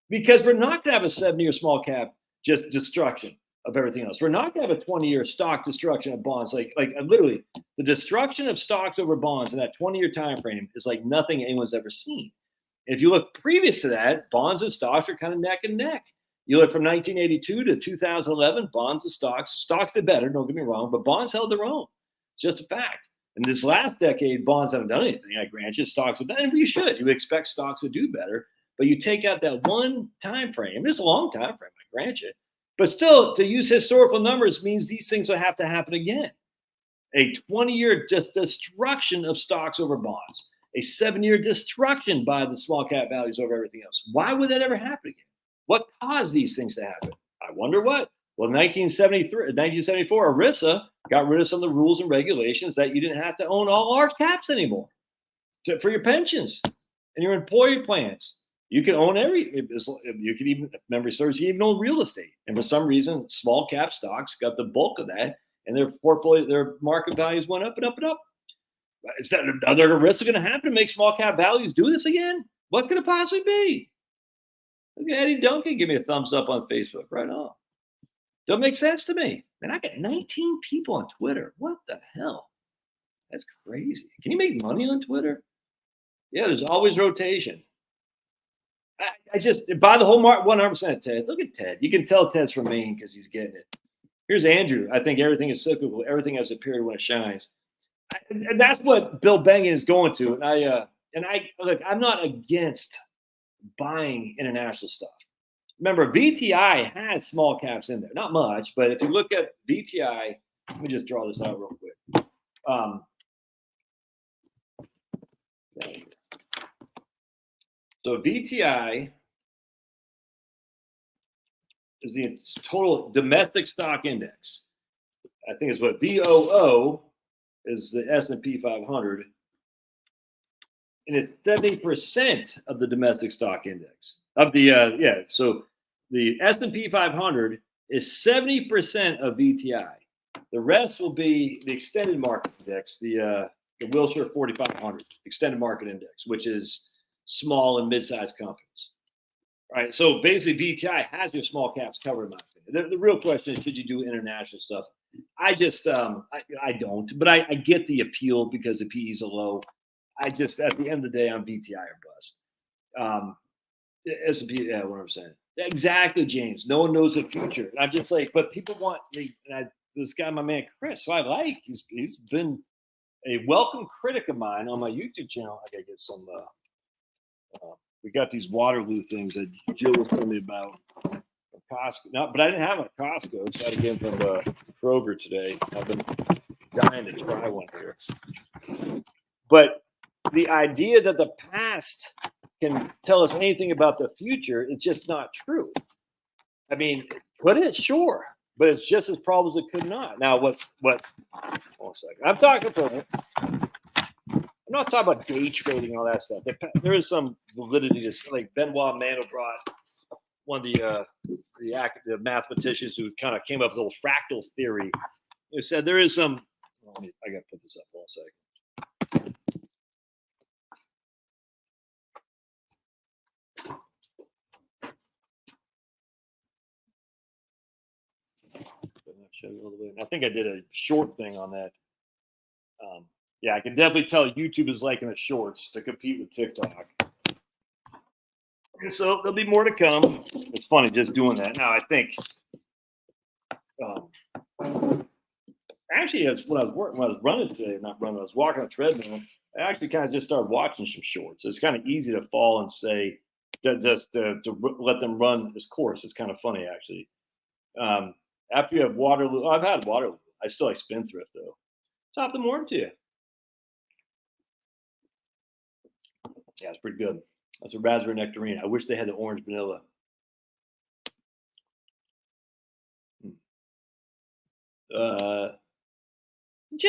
because we're not going to have a 7 year small cap just destruction of everything else. We're not going to have a 20 year stock destruction of bonds. Like literally the destruction of stocks over bonds in that 20 year time frame is like nothing anyone's ever seen. If you look previous to that, bonds and stocks are kind of neck and neck. You look from 1982 to 2011, bonds and stocks did better, don't get me wrong, but bonds held their own. It's just a fact. In this last decade, bonds haven't done anything. I grant you, stocks have done, and you should. You expect stocks to do better, but you take out that one time frame. It's a long time frame, I grant you. But still, to use historical numbers means these things will have to happen again. A 20 year destruction of stocks over bonds, a 7 year destruction by the small cap values over everything else. Why would that ever happen again? What caused these things to happen? I wonder what. Well, 1974, ERISA got rid of some of the rules and regulations that you didn't have to own all large caps anymore for your pensions and your employee plans. You can own you could even, if memory serves, you even own real estate. And for some reason, small cap stocks got the bulk of that. and their portfolio, their market values went up and up and up. Is that other risks going to happen to make small cap values do this again? What could it possibly be? Look at Eddie Duncan give me a thumbs up on Facebook. Right on. Don't make sense to me. Man, I got 19 people on Twitter. What the hell? That's crazy. Can you make money on Twitter? Yeah, there's always rotation. I just buy the whole market 100% Ted. Look at Ted. You can tell Ted's from Maine because he's getting it. Here's Andrew. I think everything is cyclical. Everything has a period when it shines. And that's what Bill Bengen is going to. And I look, I'm not against buying international stuff. Remember, VTI has small caps in there. Not much, but if you look at VTI, let me just draw this out real quick. So VTI is the total domestic stock index. I think it's what VOO is the S&P 500. And it's 70% of the domestic stock index. Of the, so the S&P 500 is 70% of VTI. The rest will be the extended market index, the Wilshire 4500 extended market index, which is small and mid-sized companies. Right. So basically, VTI has your small caps covered. In my opinion. The real question is, should you do international stuff? I just, I don't, but I get the appeal because the PEs are low. I just, at the end of the day, I'm VTI or bust. S&P, yeah, 100%. Exactly, James. No one knows the future. And I'm just like, but people want me. This guy, my man Chris, who I like, he's been a welcome critic of mine on my YouTube channel. I gotta get some. We got these Waterloo things that Jill was telling me about. Costco, no, but I didn't have a Costco, so I had to get them from Kroger today. I've been dying to try one here. But the idea that the past can tell us anything about the future is just not true. I mean, could it? Sure. But it's just as probable as it could not. Now, what? Hold on a second. I'm talking for. I'm not talking about day trading and all that stuff. There is some validity to, like Benoit Mandelbrot, one of the mathematicians who kind of came up with a little fractal theory. Who said there is some. I got to put this up for a second. Show you all the way. I think I did a short thing on that. Yeah, I can definitely tell YouTube is liking the shorts to compete with TikTok. And so there'll be more to come. It's funny just doing that. Now, I think actually, when I was running today, not running, I was walking on a treadmill. I actually kind of just started watching some shorts. It's kind of easy to fall and say, just to let them run this course. It's kind of funny, actually. After you have Waterloo, I've had Waterloo. I still like Spendthrift, though. Top of the morning to you. Yeah, it's pretty good. That's a raspberry nectarine. I wish they had the orange vanilla. Jill,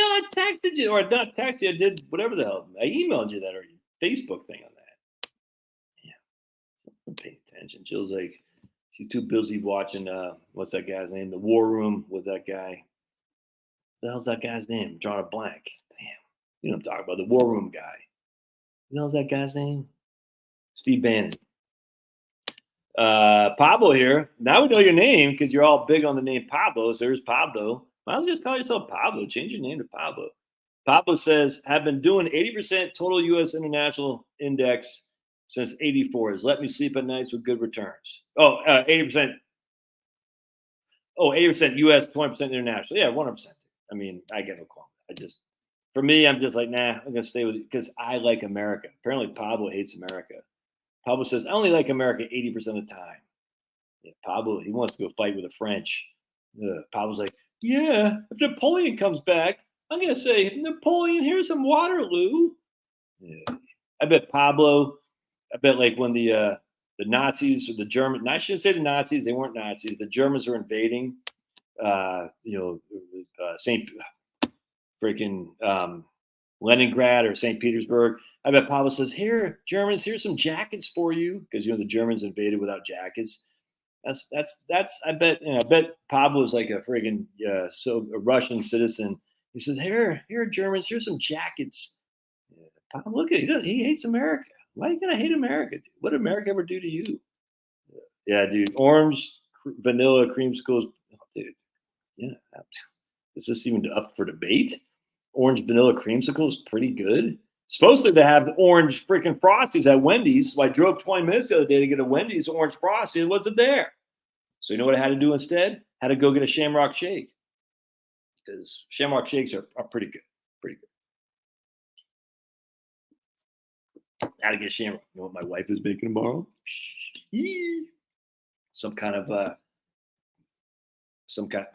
I texted you, or not texted you. I did whatever the hell. I emailed you that or Facebook thing on that. Yeah, don't pay attention. Jill's like, she's too busy watching. What's that guy's name? The War Room with that guy. What the hell's that guy's name? Drawing a blank. Damn, you know what I'm talking about. The War Room guy. What the hell's that guy's name? Steve Bannon. Pablo here. Now we know your name because you're all big on the name Pablo. So there's Pablo. Why don't you just call yourself Pablo? Change your name to Pablo. Pablo says, I've been doing 80% total U.S. international index since 84. Has let me sleep at nights with good returns. 80%. Oh, 80% U.S., 20% international. Yeah, 100%. I mean, I get no comment. For me, I'm just like, nah, I'm going to stay with it because I like America. Apparently, Pablo hates America. Pablo says, I only like America 80% of the time. Yeah, Pablo, he wants to go fight with the French. Pablo's like, yeah, if Napoleon comes back, I'm going to say, Napoleon, here's some Waterloo. Yeah. I bet like when the Nazis or the Germans, I shouldn't say the Nazis, they weren't Nazis. The Germans were invading, St. Leningrad or St. Petersburg. I bet Pablo says, here, Germans, here's some jackets for you. Because, the Germans invaded without jackets. I bet Pablo's like a friggin' a Russian citizen. He says, here, Germans, here's some jackets. Pablo, look at he hates America. Why are you gonna hate America? Dude? What did America ever do to you? Yeah, dude. Orange, vanilla, creamsicles, dude. Yeah, is this even up for debate? Orange vanilla creamsicle is pretty good. Supposedly they have orange freaking frosties at Wendy's. So I drove 20 minutes the other day to get a Wendy's orange frosty. It wasn't there. So you know what I had to do instead? Had to go get a Shamrock Shake because Shamrock Shakes are pretty good. Pretty good. Had to get Shamrock. You know what my wife is making tomorrow? Some kind of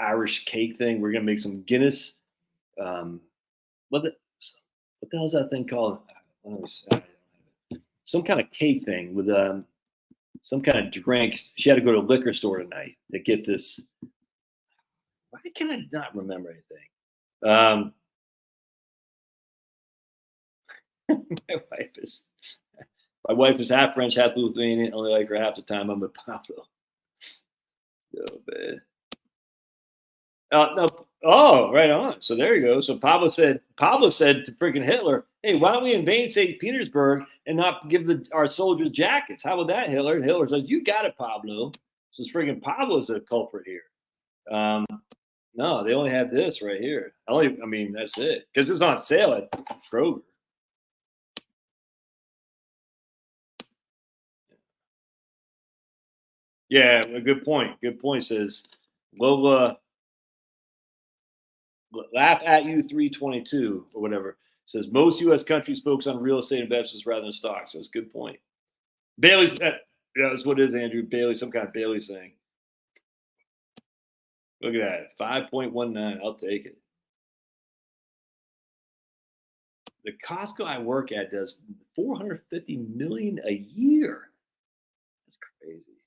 Irish cake thing. We're gonna make some Guinness. What the hell is that thing called? Some kind of cake thing with some kind of drink. She had to go to a liquor store tonight to get this. Why can I not remember anything? My wife is half French, half Lithuanian. Only like her half the time. I'm with Pablo. Oh man. No. Oh, right on. So there you go. So Pablo said to freaking Hitler, "Hey, why don't we invade St. Petersburg and not give our soldiers jackets? How about that, Hitler?" And Hitler's like, "You got it, Pablo." So it's freaking Pablo's a culprit here. No, they only had this right here. I mean, that's it because it was on sale at Kroger. Yeah, a good point. Good point. Says Lola. Laugh at you 322 or whatever says most U.S. countries focus on real estate investments rather than stocks. That's a good point. Bailey's yeah, that's what it is, Andrew. Bailey, some kind of Bailey's thing. Look at that, 5.19. I'll take it. The Costco I work at does 450 million a year. That's crazy.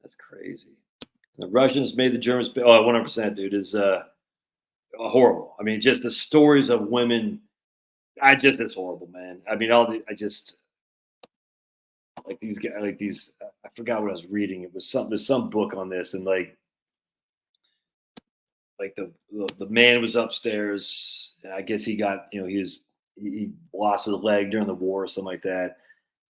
That's crazy. The Russians made the Germans pay. Oh, 100%, dude, is horrible. I mean, just the stories of women. It's horrible, man. I mean, like these guys, like these. I forgot what I was reading. It was there's some book on this, and like the man was upstairs. I guess he got, he lost his leg during the war or something like that,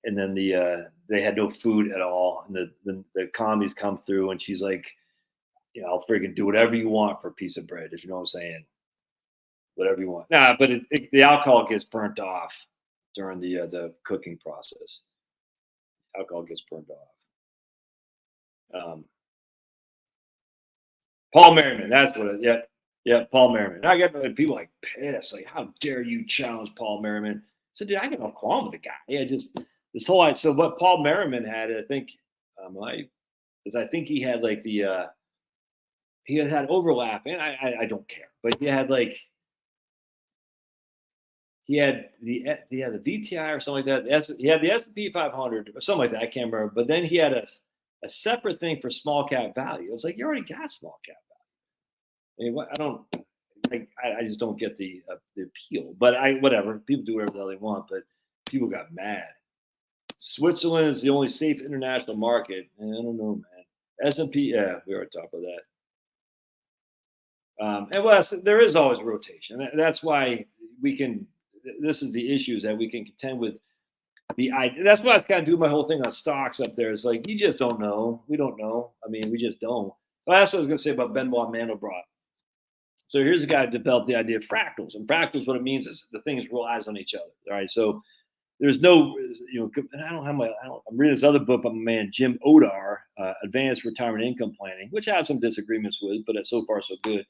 and then they had no food at all, and the commies come through, and she's like, I'll freaking do whatever you want for a piece of bread, if you know what I'm saying. Whatever you want. Nah, but the alcohol gets burnt off during the cooking process. Alcohol gets burnt off. Paul Merriman, that's what it. Yeah, Paul Merriman. I get people like pissed, like, how dare you challenge Paul Merriman? So, dude, I got no qualm with the guy. Yeah, just this whole so what Paul Merriman had, I think, I think he had like he had overlap, and I don't care, but he had like he had the VTI or something like that. He had the S&P 500 or something like that. I can't remember, but then he had a separate thing for small cap value. It's like you already got small cap value. I mean, I just don't get the appeal. But whatever. People do whatever the hell they want. But people got mad. Switzerland is the only safe international market. I don't know, man. S&P, yeah, we already talked about that. And there is always rotation. That's why we can. This is the issues that we can contend with. That's why I was kind of doing my whole thing on stocks up there. It's like you just don't know. We don't know. I mean, we just don't. Well, that's what I was going to say about Benoit Mandelbrot. So here's a guy who developed the idea of fractals, and fractals, what it means is the things relies on each other. All right, so there's no, and I'm reading this other book by my man Jim Odar, Advanced Retirement Income Planning, which I have some disagreements with, but so far so good.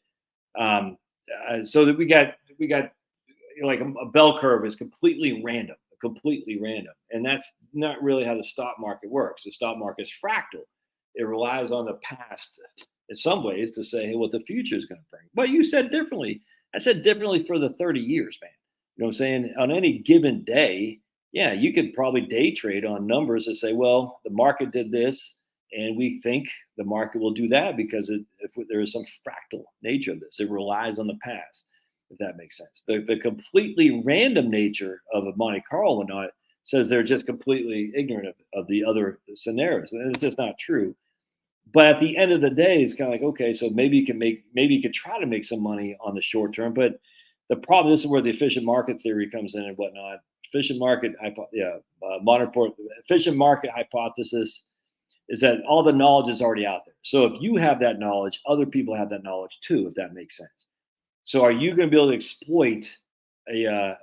So that we got like a bell curve is completely random, and that's not really how the stock market works. The stock market is fractal. It relies on the past in some ways to say, hey, what the future is going to bring. But you said differently. I said differently for the 30 years, man. You know what I'm saying? On any given day, yeah, you could probably day trade on numbers that say, well, the market did this, and we think the market will do that because if there is some fractal nature of this, it relies on the past, if that makes sense. The completely random nature of a Monte Carlo and not says they're just completely ignorant of the other scenarios. And it's just not true. But at the end of the day, it's kind of like, okay, so maybe you could try to make some money on the short term. But the problem, this is where the efficient market theory comes in and whatnot. Efficient market hypothesis is that all the knowledge is already out there. So if you have that knowledge, other people have that knowledge too, if that makes sense. So are you going to be able to exploit an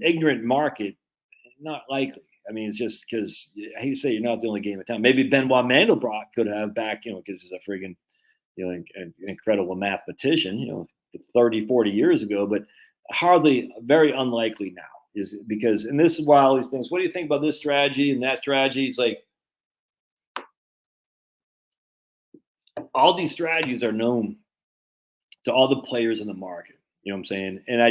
ignorant market? Not likely. I mean, it's just because I hate to say you're not the only game in town. Maybe Benoit Mandelbrot could have back, because he's a friggin', an incredible mathematician, 30, 40 years ago, but hardly, very unlikely now. Is because, and this is why all these things, what do you think about this strategy and that strategy? It's like, all these strategies are known to all the players in the market. You know what I'm saying? And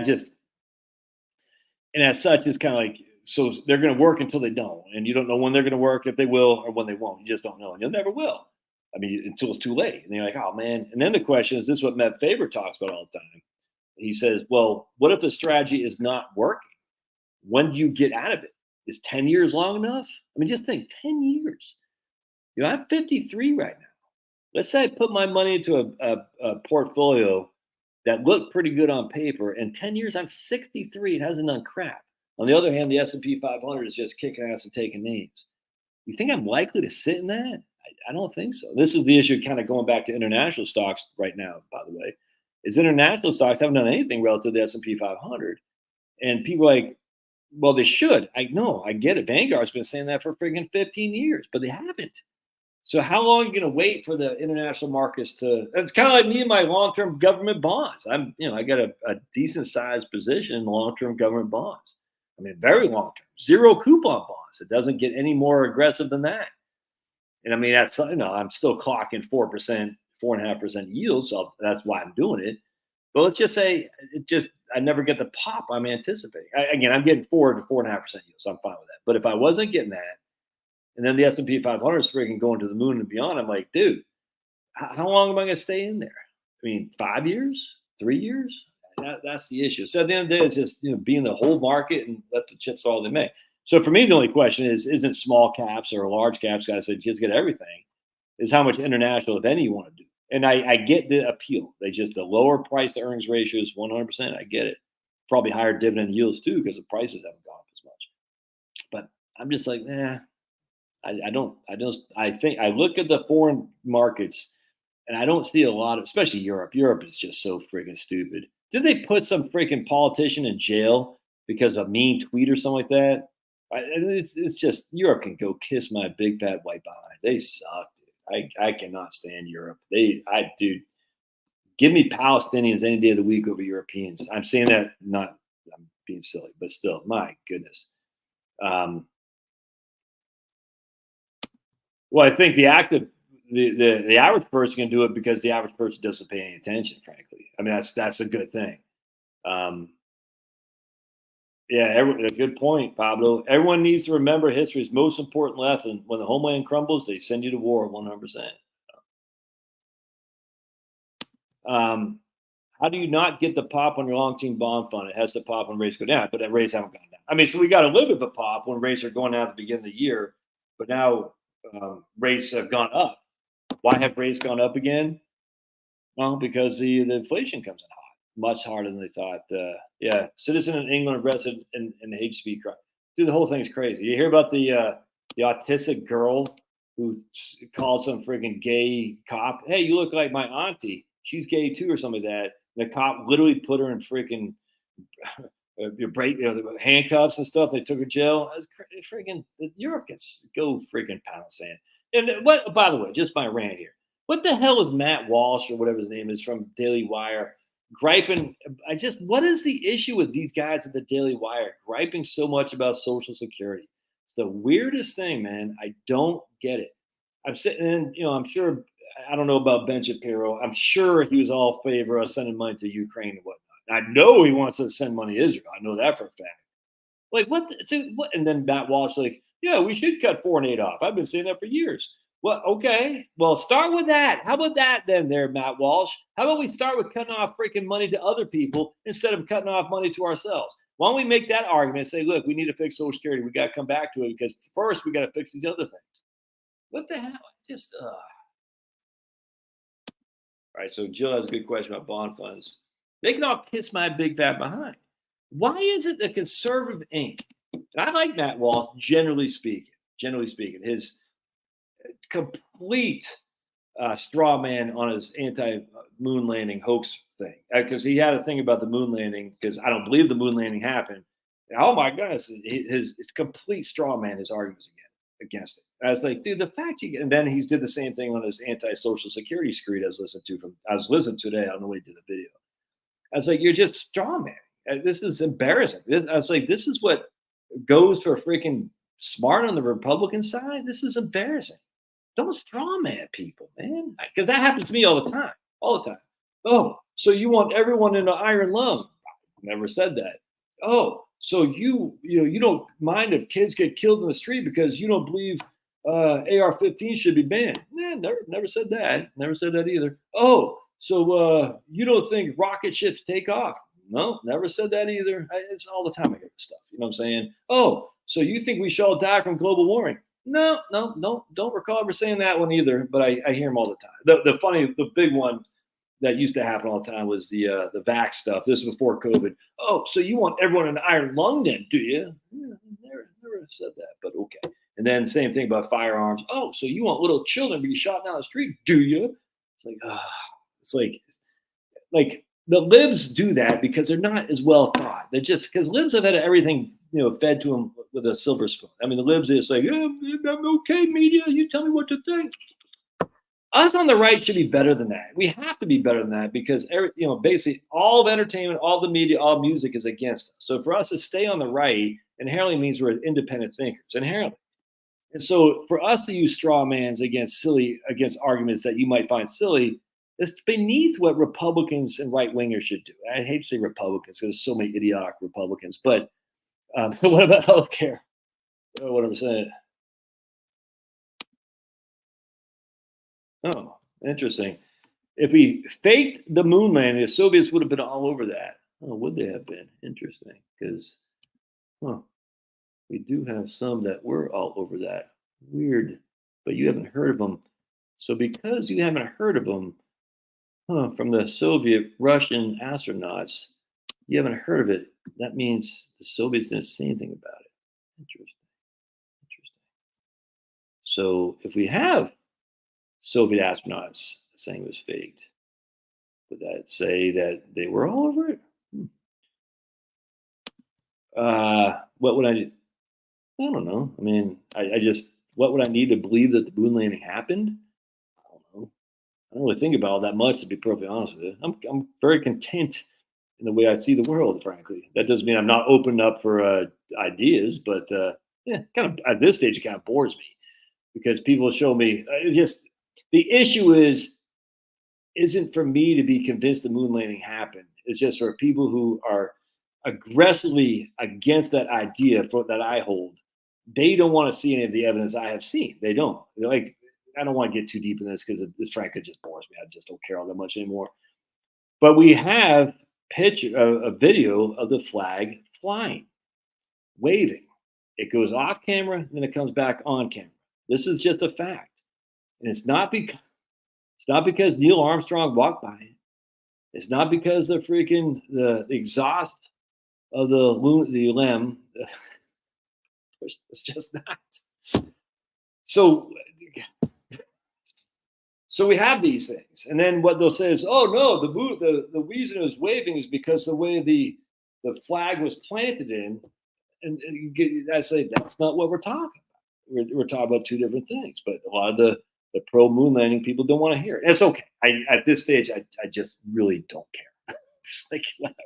as such, it's kind of like, so they're going to work until they don't. And you don't know when they're going to work, if they will, or when they won't. You just don't know. And you'll never will. I mean, until it's too late. And you're like, oh, man. And then the question is, this is what Matt Faber talks about all the time. He says, well, what if the strategy is not working? When do you get out of it? Is 10 years long enough? I mean, just think 10 years. I'm 53 right now. Let's say I put my money into a portfolio that looked pretty good on paper. In 10 years, I'm 63. It hasn't done crap. On the other hand, the S&P 500 is just kicking ass and taking names. You think I'm likely to sit in that? I don't think so. This is the issue, kind of going back to international stocks right now, by the way, is international stocks haven't done anything relative to the S&P 500. And people are like, well, they should. I know, I get it. Vanguard's been saying that for friggin' 15 years, but they haven't. So how long are you going to wait for the international markets to? It's kind of like me and my long-term government bonds. I got a decent sized position in long-term government bonds. I mean, very long-term, zero coupon bonds. It doesn't get any more aggressive than that. And I mean, that's, I'm still clocking 4%, 4.5% yield. So that's why I'm doing it. But let's just say I never get the pop I'm anticipating. Again, I'm getting 4 to 4.5% yield, so I'm fine with that. But if I wasn't getting that, and then the S&P 500 is freaking going to the moon and beyond, I'm like, dude, how long am I going to stay in there? I mean, 5 years, 3 years? That's the issue. So at the end of the day, it's just be in the whole market and let the chips fall they may. So for me, the only question isn't small caps or large caps, guys say just get everything, is how much international, if any, you want to do. And I get the appeal. The lower price to earnings ratio is 100%. I get it. Probably higher dividend yields too, because the prices haven't gone up as much. But I'm just like, I think I look at the foreign markets and I don't see a lot of, especially Europe. Europe is just so freaking stupid. Did they put some freaking politician in jail because of a mean tweet or something like that? It's just, Europe can go kiss my big fat white behind. They suck. I cannot stand Europe. Dude, give me Palestinians any day of the week over Europeans. I'm saying that, I'm being silly, but still, my goodness. Well, I think the average person can do it because the average person doesn't pay any attention, frankly. I mean, that's a good thing. A good point, Pablo. Everyone needs to remember history's most important lesson. When the homeland crumbles, they send you to war 100%. How do you not get the pop on your long-term bond fund? It has to pop when rates go down, but rates haven't gone down. I mean, so we got a little bit of a pop when rates are going down at the beginning of the year, but now rates have gone up. Why have rates gone up again? Well, because the inflation comes in hot, much harder than they thought. Citizen in England arrested in the HB crime. Dude, the whole thing's crazy. You hear about the autistic girl who called some freaking gay cop, "Hey, you look like my auntie. She's gay too," or something like that. And the cop literally put her in freaking handcuffs and stuff. They took her to jail. Freaking Europe gets go freaking pound sand. And what? By the way, just my rant here. What the hell is Matt Walsh or whatever his name is from Daily Wire griping? What is the issue with these guys at the Daily Wire griping so much about Social Security? It's the weirdest thing, man. I don't get it. I'm sitting in, I'm sure. I don't know about Ben Shapiro. I'm sure he was all favor of sending money to Ukraine and whatnot. I know he wants to send money to Israel. I know that for a fact. Like, what? And then Matt Walsh, like, yeah, we should cut 4 and 8 off. I've been saying that for years. Well, okay. Well, start with that. How about that then there, Matt Walsh? How about we start with cutting off freaking money to other people instead of cutting off money to ourselves? Why don't we make that argument and say, look, we need to fix Social Security. We got to come back to it because first we got to fix these other things. What the hell? Just, All right. So Jill has a good question about bond funds. They can all kiss my big fat behind. Why is it that conservative Inc. And I like Matt Walsh, generally speaking. His complete straw man on his anti-moon landing hoax thing, because he had a thing about the moon landing, because I don't believe the moon landing happened. And, oh my goodness, his complete straw man, his arguments against it. I was like, dude, the fact and then he did the same thing on his anti-social security screed I was listening to today. I don't know when he did the video. I was like, you're just straw man. This is embarrassing. I was like, this is what goes for freaking smart on the Republican side. This is embarrassing. Don't straw man people, man, because that happens to me all the time. Oh, so you want everyone in an iron lung? Never said that. Oh, so you don't mind if kids get killed in the street because you don't believe AR-15 should be banned? Never said that. Never said that either. Oh, so you don't think rocket ships take off? No, never said that either. It's all the time I get this stuff. You know what I'm saying? Oh, so you think we should all die from global warming? No, don't recall ever saying that one either. But I hear them all the time. The big one that used to happen all the time was the vax stuff. This was before COVID. Oh, so you want everyone in an iron lung then, do you? Yeah, never said that, but okay. And then same thing about firearms. Oh, so you want little children to be shot down the street, do you? It's like the libs do that because they're not as well thought. They're just because libs have had everything fed to them with a silver spoon. I mean, the libs are just like, I'm okay, media. You tell me what to think. Us on the right should be better than that. We have to be better than that because basically all of entertainment, all the media, all music is against us. So for us to stay on the right inherently means we're independent thinkers inherently. And so for us to use straw mans against arguments that you might find silly, it's beneath what Republicans and right wingers should do. I hate to say Republicans because there's so many idiotic Republicans, but what about healthcare? What I'm saying. Oh, interesting. If we faked the moon landing, the Soviets would have been all over that. Oh, would they have been? Interesting, because we do have some that were all over that. Weird, but you haven't heard of them. So because you haven't heard of them from the Soviet Russian astronauts, you haven't heard of it. That means the Soviets didn't say anything about it. Interesting. So if we have Soviet astronauts saying it was faked, would that say that they were all over it? What would I do? I don't know. I mean, I just, what would I need to believe that the moon landing happened? I don't know. I don't really think about it that much, to be perfectly honest with you. I'm very content in the way I see the world, frankly. That doesn't mean I'm not open up for ideas, but kind of at this stage, it kind of bores me because people show me the issue isn't for me to be convinced the moon landing happened. It's just for people who are aggressively against that idea that I hold. They don't want to see any of the evidence I have seen. They don't. They're like, I don't want to get too deep in this because this frankly just bores me. I just don't care all that much anymore. But we have a video of the flag flying, waving. It goes off camera, and then it comes back on camera. This is just a fact. And it's not because Neil Armstrong walked by it. It's not because the exhaust of the LEM. It's just not. So we have these things, and then what they'll say is, "Oh no, the reason it was waving is because the way the flag was planted in." And I say that's not what we're talking about. We're talking about two different things. But a lot of the pro moon landing people don't want to hear it. And it's okay. At this stage, I just really don't care. It's like whatever.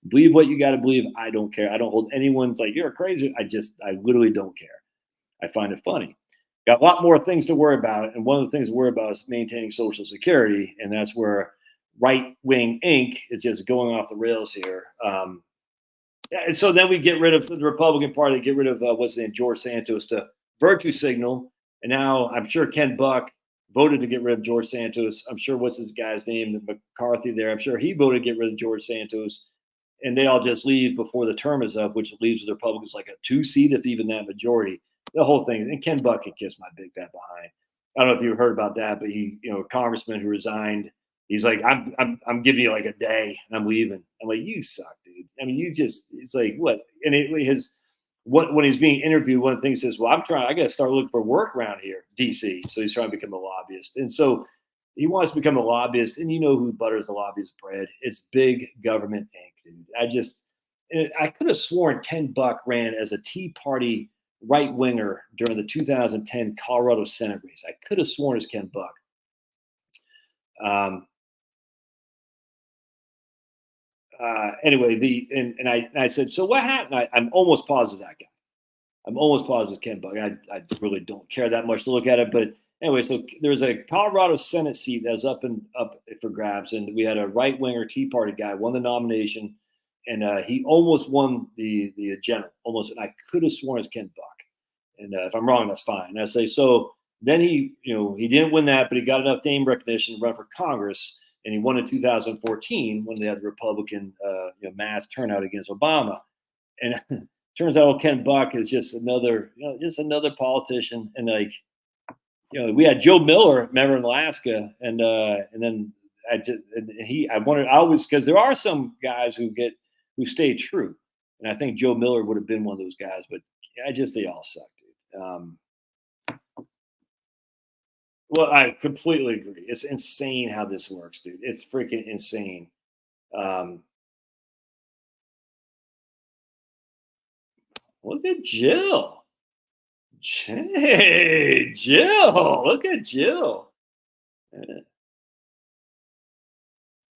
Believe what you got to believe. I don't care. I don't hold anyone's like you're crazy. I literally don't care. I find it funny. Got a lot more things to worry about, and one of the things to worry about is maintaining Social Security, and that's where right wing Inc. is just going off the rails here. And so then we get rid of the Republican Party, get rid of what's his name, George Santos, to virtue signal. And now I'm sure Ken Buck voted to get rid of George Santos. I'm sure what's his guy's name, McCarthy there. I'm sure he voted to get rid of George Santos. and they all just leave before the term is up, which leaves the Republicans like a 2 seat, if even that majority. The whole thing, and Ken Buck can kiss my big fat behind. I don't know if you heard about that, but he, a congressman who resigned, he's like, I'm giving you like a day, and I'm leaving. I'm like, you suck, dude. I mean, it's like what? And when he's being interviewed, one of the things he says, well, I got to start looking for work around here, DC. So he's trying to become a lobbyist, and so he wants to become a lobbyist. And you know who butters the lobbyist bread? It's big government Inc. Dude. I could have sworn Ken Buck ran as a Tea Party right winger during the 2010 Colorado Senate race. I could have sworn it's Ken Buck. Anyway, I said, so what happened? I'm almost positive that guy. I'm almost positive Ken Buck. I really don't care that much to look at it, but anyway, so there's a Colorado Senate seat that was up for grabs, and we had a right winger Tea Party guy won the nomination, and he almost won the agenda, almost. And I could have sworn it's Ken Buck. And if I'm wrong, that's fine. And I say, so then he didn't win that, but he got enough name recognition to run for Congress, and he won in 2014 when they had the Republican mass turnout against Obama. And turns out Ken Buck is just another politician. And we had Joe Miller, remember, in Alaska, and then I wondered always, because there are some guys who stay true, and I think Joe Miller would have been one of those guys, but they all suck, dude. Well, I completely agree. It's insane how this works, dude. It's freaking insane. Look at Jill. Hey, Jill. Look at Jill.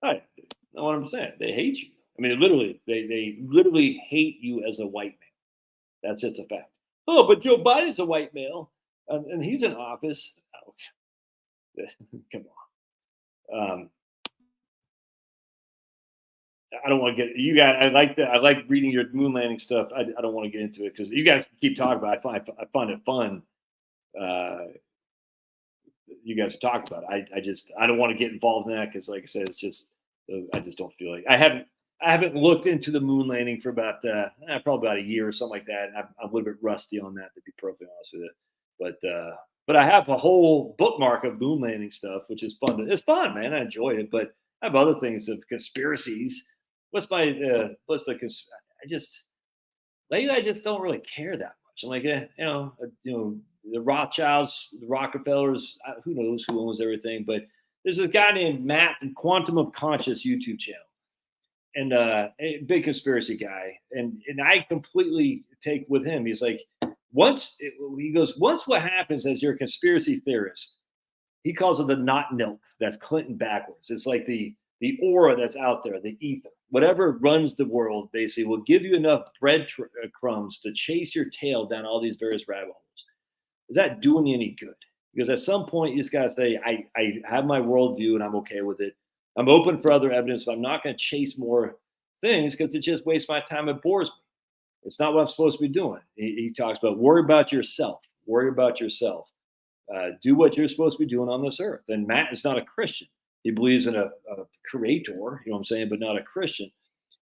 I know what I'm saying. They hate you. I mean, they literally hate you as a white man. That's just a fact. Oh, but Joe Biden's a white male, and he's in office. Oh, come on. I don't want to get you guys. I like reading your moon landing stuff. I don't want to get into it because you guys keep talking about it. I find it fun. You guys are talking about it. I don't want to get involved in that because, like I said, it's just I just don't feel like I haven't looked into the moon landing for about probably about a year or something like that. I'm a little bit rusty on that, to be perfectly honest with you. But I have a whole bookmark of moon landing stuff, which is fun. It's fun, man. I enjoy it. But I have other things of conspiracies. I just don't really care that much. I'm like, the Rothschilds, the Rockefellers, who knows who owns everything. But there's a guy named Matt from Quantum of Conscious YouTube channel. And a big conspiracy guy. And I completely take with him. He's like, once what happens as you're a conspiracy theorist, he calls it the not milk. That's Clinton backwards. It's like the aura that's out there, the ether, whatever runs the world, basically will give you enough bread crumbs to chase your tail down all these various rabbit holes. Is that doing you any good? Because at some point you just got to say, I have my worldview and I'm okay with it. I'm open for other evidence, but I'm not going to chase more things because it just wastes my time. It bores me. It's not what I'm supposed to be doing. He talks about worry about yourself. Worry about yourself. Do what you're supposed to be doing on this earth. And Matt is not a Christian. He believes in a creator, you know what I'm saying, but not a Christian.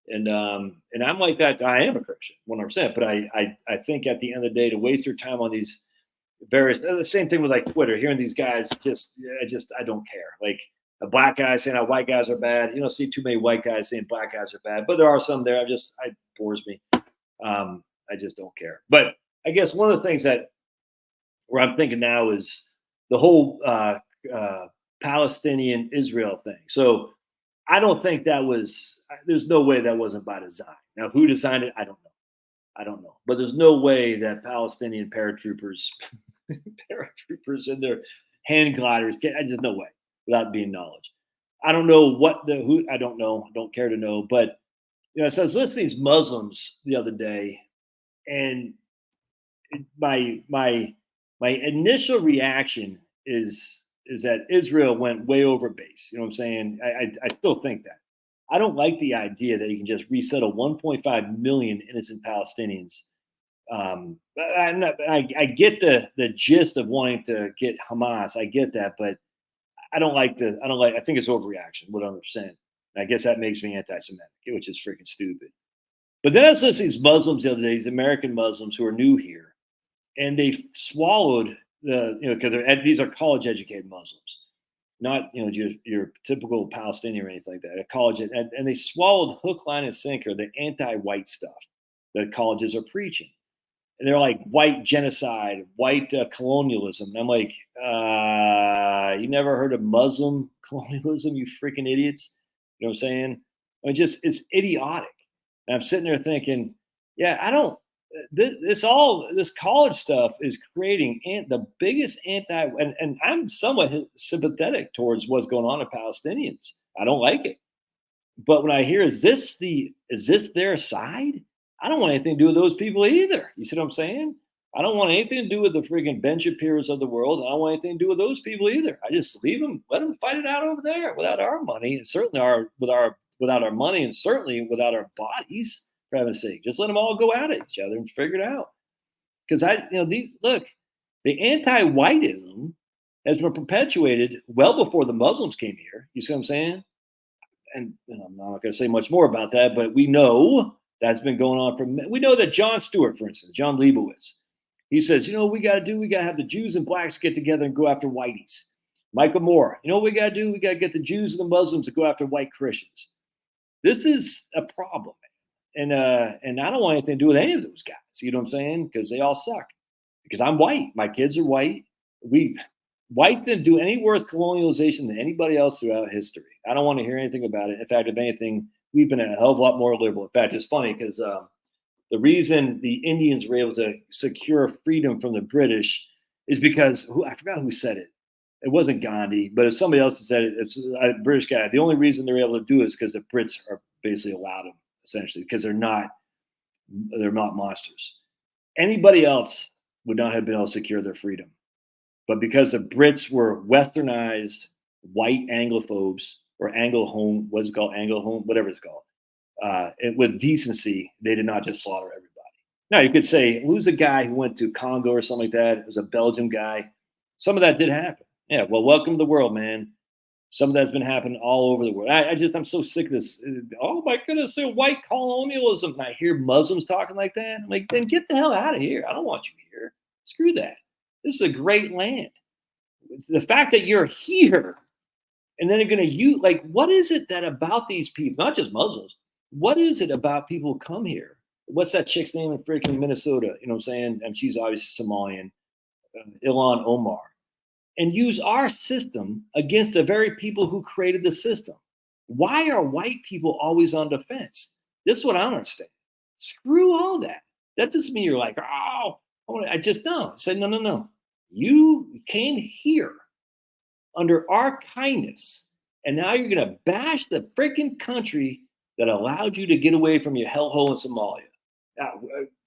And I'm like that. I am a Christian, 100%. But I think at the end of the day, to waste your time on these various, the same thing with like Twitter, hearing these guys I don't care. Like a black guy saying how white guys are bad. You don't see too many white guys saying black guys are bad, but there are some there. It bores me. I just don't care. But I guess one of the things where I'm thinking now is the whole Palestinian Israel thing. So I don't think there's no way that wasn't by design. Now, who designed it? I don't know. But there's no way that Palestinian paratroopers and their hand gliders, just no way without being knowledge. I don't know I don't know. I don't care to know. But, so I was listening to these Muslims the other day, and my initial reaction is that Israel went way over base. You know what I'm saying? I still think that. I don't like the idea that you can just resettle 1.5 million innocent Palestinians. I get the gist of wanting to get Hamas. I get that, but I think it's overreaction, what I understand. I guess that makes me anti-Semitic, which is freaking stupid. But then I was listening to these Muslims the other day, these American Muslims who are new here, and they swallowed because these are college-educated Muslims, not your typical Palestinian or anything like that. A college, and they swallowed hook, line, and sinker the anti-white stuff that colleges are preaching. And they're like white genocide, white colonialism. And I'm like, you never heard of Muslim colonialism, you freaking idiots? You know what I'm saying? I mean, it's idiotic. And I'm sitting there thinking, yeah, I don't. This college stuff is creating the biggest and I'm somewhat sympathetic towards what's going on to Palestinians. I don't like it, but when I hear is this their side? I don't want anything to do with those people either. You see what I'm saying? I don't want anything to do with the freaking Ben Shapiro's of the world. I don't want anything to do with those people either. I just leave them, let them fight it out over there without our money, and certainly without our money, and certainly without our bodies. For heaven's sake, just let them all go at each other and figure it out. Because the anti-whiteism has been perpetuated well before the Muslims came here. You see what I'm saying? And I'm not going to say much more about that, but we know that's been going on we know that Jon Stewart, for instance, John Leibowitz, he says, we got to have the Jews and blacks get together and go after whiteys. Michael Moore, what we got to do? We got to get the Jews and the Muslims to go after white Christians. This is a problem. And I don't want anything to do with any of those guys. You know what I'm saying? Because they all suck. Because I'm white. My kids are white. Whites didn't do any worse colonialization than anybody else throughout history. I don't want to hear anything about it. In fact, if anything, we've been a hell of a lot more liberal. In fact, it's funny because the reason the Indians were able to secure freedom from the British is because I forgot who said it. It wasn't Gandhi, but it's somebody else that said it. It's a British guy. The only reason they're able to do it is because the Brits are basically allowed them. Essentially, because they're not monsters. Anybody else would not have been able to secure their freedom. But because the Brits were westernized white Anglophobes or Anglo-home, what's it called? Anglo-home, whatever it's called. With decency, they did not just slaughter everybody. Now, you could say, who's the guy who went to Congo or something like that? It was a Belgian guy. Some of that did happen. Yeah, well, welcome to the world, man. Some of that's been happening all over the world. I'm so sick of this. Oh my goodness, white colonialism. And I hear Muslims talking like that. I'm like, then get the hell out of here. I don't want you here. Screw that. This is a great land. The fact that you're here and then you're going to use, what is it that about these people, not just Muslims, what is it about people who come here? What's that chick's name in freaking Minnesota? You know what I'm saying? And she's obviously Somalian, Ilhan Omar. And use our system against the very people who created the system. Why are white people always on defense? This is what I don't understand. Screw all that. That doesn't mean you're like, I just know. I said, no. You came here under our kindness, and now you're going to bash the freaking country that allowed you to get away from your hellhole in Somalia. Now,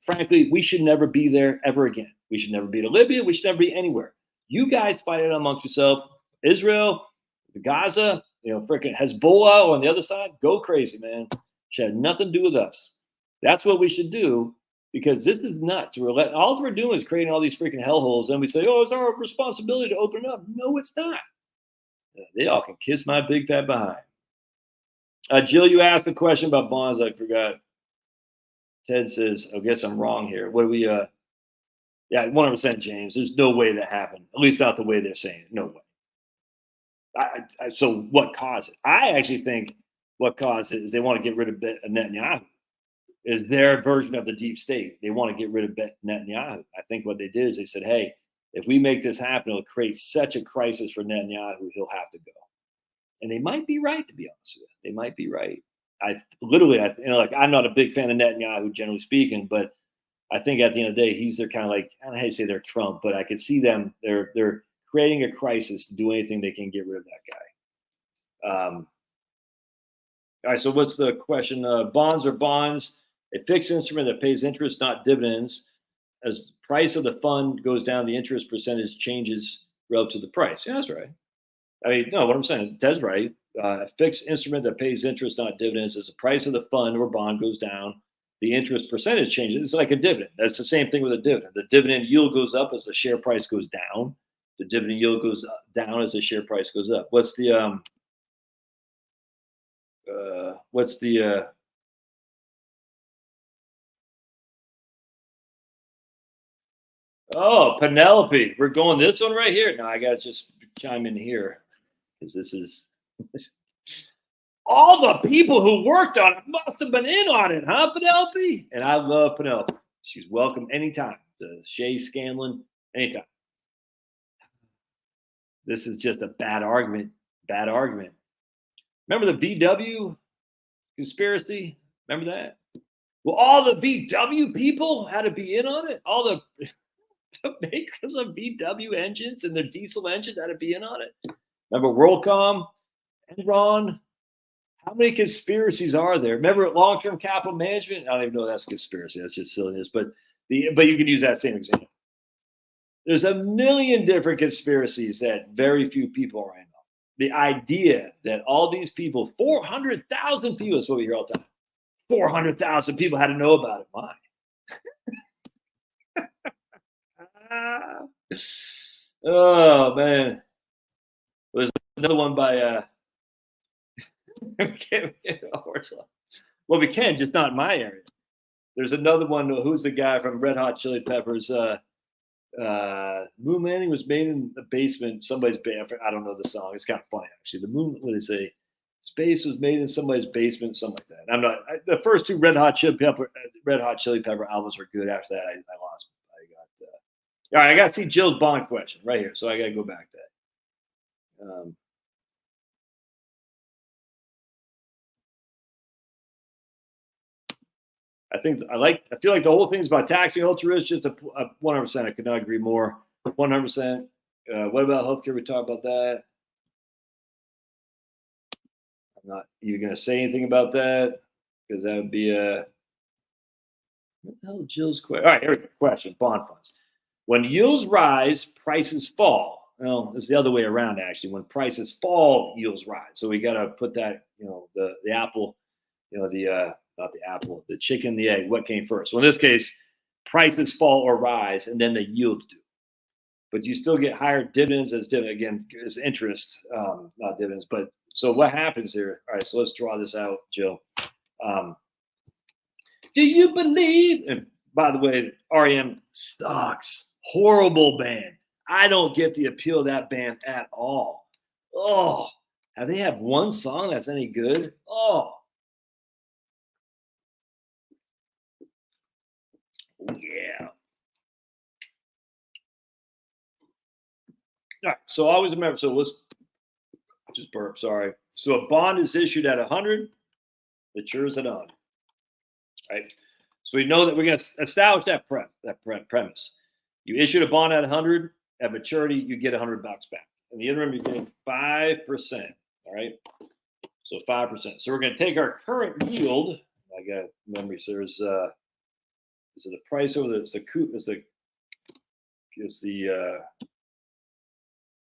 frankly, we should never be there ever again. We should never be to Libya. We should never be anywhere. You guys fight it amongst yourself. Israel, Gaza, freaking Hezbollah on the other side, go crazy, man. Should have nothing to do with us. That's what we should do, because this is nuts. All we're doing is creating all these freaking hellholes, and we say, it's our responsibility to open it up. No, it's not. They all can kiss my big fat behind. Jill, you asked a question about bonds. I forgot. Ted says, I guess I'm wrong here. What do we Yeah, 100%, James. There's no way that happened. At least not the way they're saying it. No way. So what caused it? I actually think what caused it is they want to get rid of Netanyahu. Is their version of the deep state. They want to get rid of Netanyahu. I think what they did is they said, hey, if we make this happen, it'll create such a crisis for Netanyahu, he'll have to go. And they might be right, to be honest with you. They might be right. I'm not a big fan of Netanyahu, generally speaking, but I think at the end of the day, he's their kind of like, I don't know how to say they're Trump, but I could see them, they're creating a crisis to do anything they can get rid of that guy. All right, so what's the question? Bonds are bonds, a fixed instrument that pays interest, not dividends. As the price of the fund goes down, the interest percentage changes relative to the price. Yeah, that's right. I mean, no, what I'm saying, Ted's right. A fixed instrument that pays interest, not dividends. As the price of the fund or bond goes down, the interest percentage changes. It's like a dividend. That's the same thing with a dividend. The dividend yield goes up as the share price goes down. The dividend yield goes down as the share price goes up. What's the what's the oh, Penelope. We're going this one right here. No, I gotta just chime in here because this is all the people who worked on it must have been in on it, huh, Penelope? And I love Penelope. She's welcome anytime to Shay Scanlon, anytime. This is just a bad argument. Bad argument. Remember the VW conspiracy? Remember that? Well, all the VW people had to be in on it. All the makers of VW engines and their diesel engines had to be in on it. Remember WorldCom, Enron? How many conspiracies are there? Remember long-term capital management? I don't even know that's a conspiracy. That's just silliness. But you can use that same example. There's a million different conspiracies that very few people are in on. The idea that all these people, 400,000 people, that's what we hear all the time. 400,000 people had to know about it. Why? Oh man, there's another one by well, we can, just not in my area. There's another one. Who's the guy from Red Hot Chili Peppers? Moon landing was made in the basement. Somebody's basement. I don't know the song. It's kind of funny actually. The moon. What do they say? Space was made in somebody's basement. Something like that. I'm not. The first two Red Hot Chili Pepper albums were good. After that, I lost. All right, I got to see Jill's bond question right here, so I got to go back to that. I feel like the whole thing is about taxing ultra rich. Just a 100%. I could not agree more. 100%. What about healthcare? We talked about that. I'm not even going to say anything about that because that would be what the hell is Jill's question? All right, here we go. Question: bond funds. When yields rise, prices fall. Well, it's the other way around, actually. When prices fall, yields rise. So we got to put that, the apple, not the apple, the chicken, the egg. What came first? Well, in this case, prices fall or rise, and then the yields do. But you still get higher dividends as dividend. Again, as interest, not dividends. But so what happens here? All right, so let's draw this out, Jill. Do you believe? And by the way, REM sucks. Horrible band. I don't get the appeal of that band at all. Oh, have they had one song that's any good? Oh, yeah. All right. So always remember. So let's just burp. Sorry. So a bond is issued at 100, matures at 100. Right. So we know that we're going to establish that premise. You issued a bond at 100. At maturity, you get $100 back. In the interim, you're getting 5%. All right. So 5%. So we're going to take our current yield. I got memory. So there's is it the price over the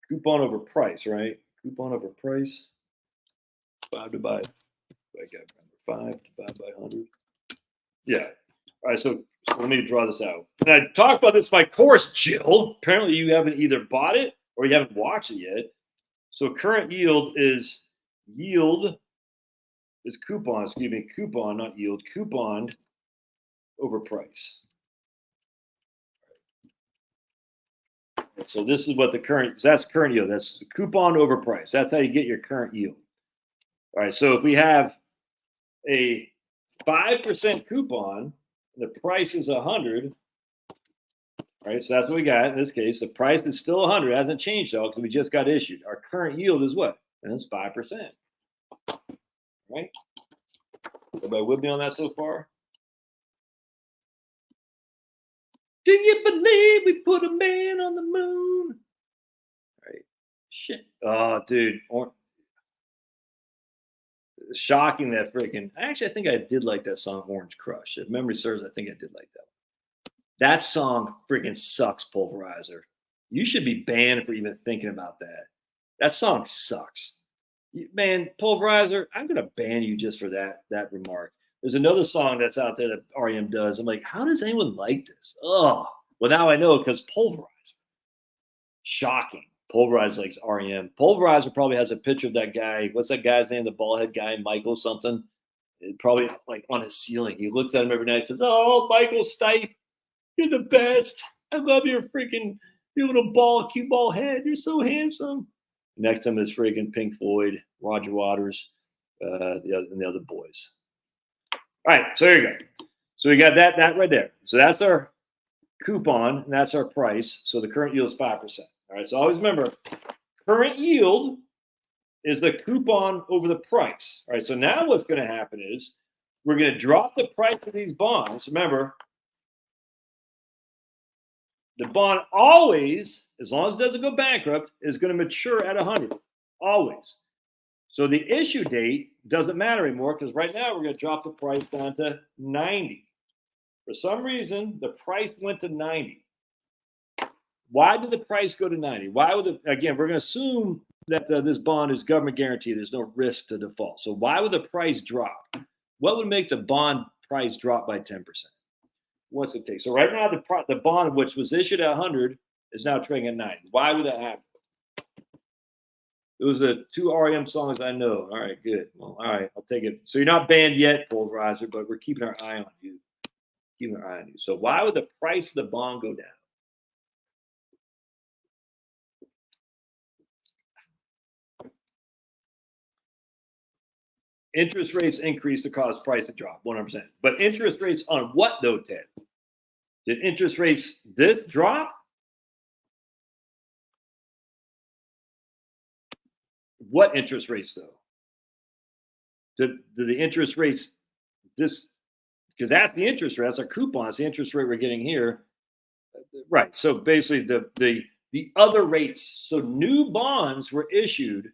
coupon over price, right? Coupon over price. 5 divided. I got 5 divided by 100. Yeah. All right. So let me draw this out. And I talked about this in my course, Jill. Apparently, you haven't either bought it or you haven't watched it yet. So current yield is coupon. Excuse me, coupon, not yield. Couponed over price. So this is what that's current yield. That's the coupon over price. That's how you get your current yield. All right. So if we have a 5% coupon, the price is 100. Right, so that's what we got in this case. The price is still 100. It hasn't changed though because we just got issued. Our current yield is what? And it's 5%. Right? Everybody with me on that so far? Do you believe we put a man on the moon? Right. Shit. Oh, dude. Shocking that freaking. Actually, I think I did like that song, Orange Crush. If memory serves, I think I did like that one. That song freaking sucks, Pulverizer. You should be banned for even thinking about that. That song sucks. Man, Pulverizer, I'm going to ban you just for that remark. There's another song that's out there that REM does. I'm like, how does anyone like this? Oh, well, now I know because Pulverizer. Shocking. Pulverizer likes REM. Pulverizer probably has a picture of that guy. What's that guy's name? The bald head guy, Michael something. probably like on his ceiling. He looks at him every night and says, "Oh, Michael Stipe, you're the best. I love your little cue ball head. You're so handsome." Next to him is freaking Pink Floyd, Roger Waters, and the other boys. All right, so here you go. So we got that right there. So that's our coupon, and that's our price. So the current yield is 5%. All right, so always remember, current yield is the coupon over the price. All right, so now what's going to happen is we're going to drop the price of these bonds. Remember, the bond always, as long as it doesn't go bankrupt, is going to mature at 100, always. So the issue date doesn't matter anymore because right now we're going to drop the price down to 90. For some reason, the price went to 90. Why did the price go to 90? Again, we're going to assume that this bond is government guaranteed. There's no risk to default. So why would the price drop? What would make the bond price drop by 10%? What's it take? So right now, the bond, which was issued at 100, is now trading at 90. Why would that happen? Those are 2 REM songs I know. All right, good. Well, all right, I'll take it. So you're not banned yet, Pulverizer, but we're keeping our eye on you. So why would the price of the bond go down? Interest rates increase to cause price to drop 100%. But interest rates on what though, Ted? Did interest rates this drop? What interest rates though? Did the interest rates this? Because that's the interest rate. That's our coupon. That's the interest rate we're getting here. Right. So basically the other rates. So new bonds were issued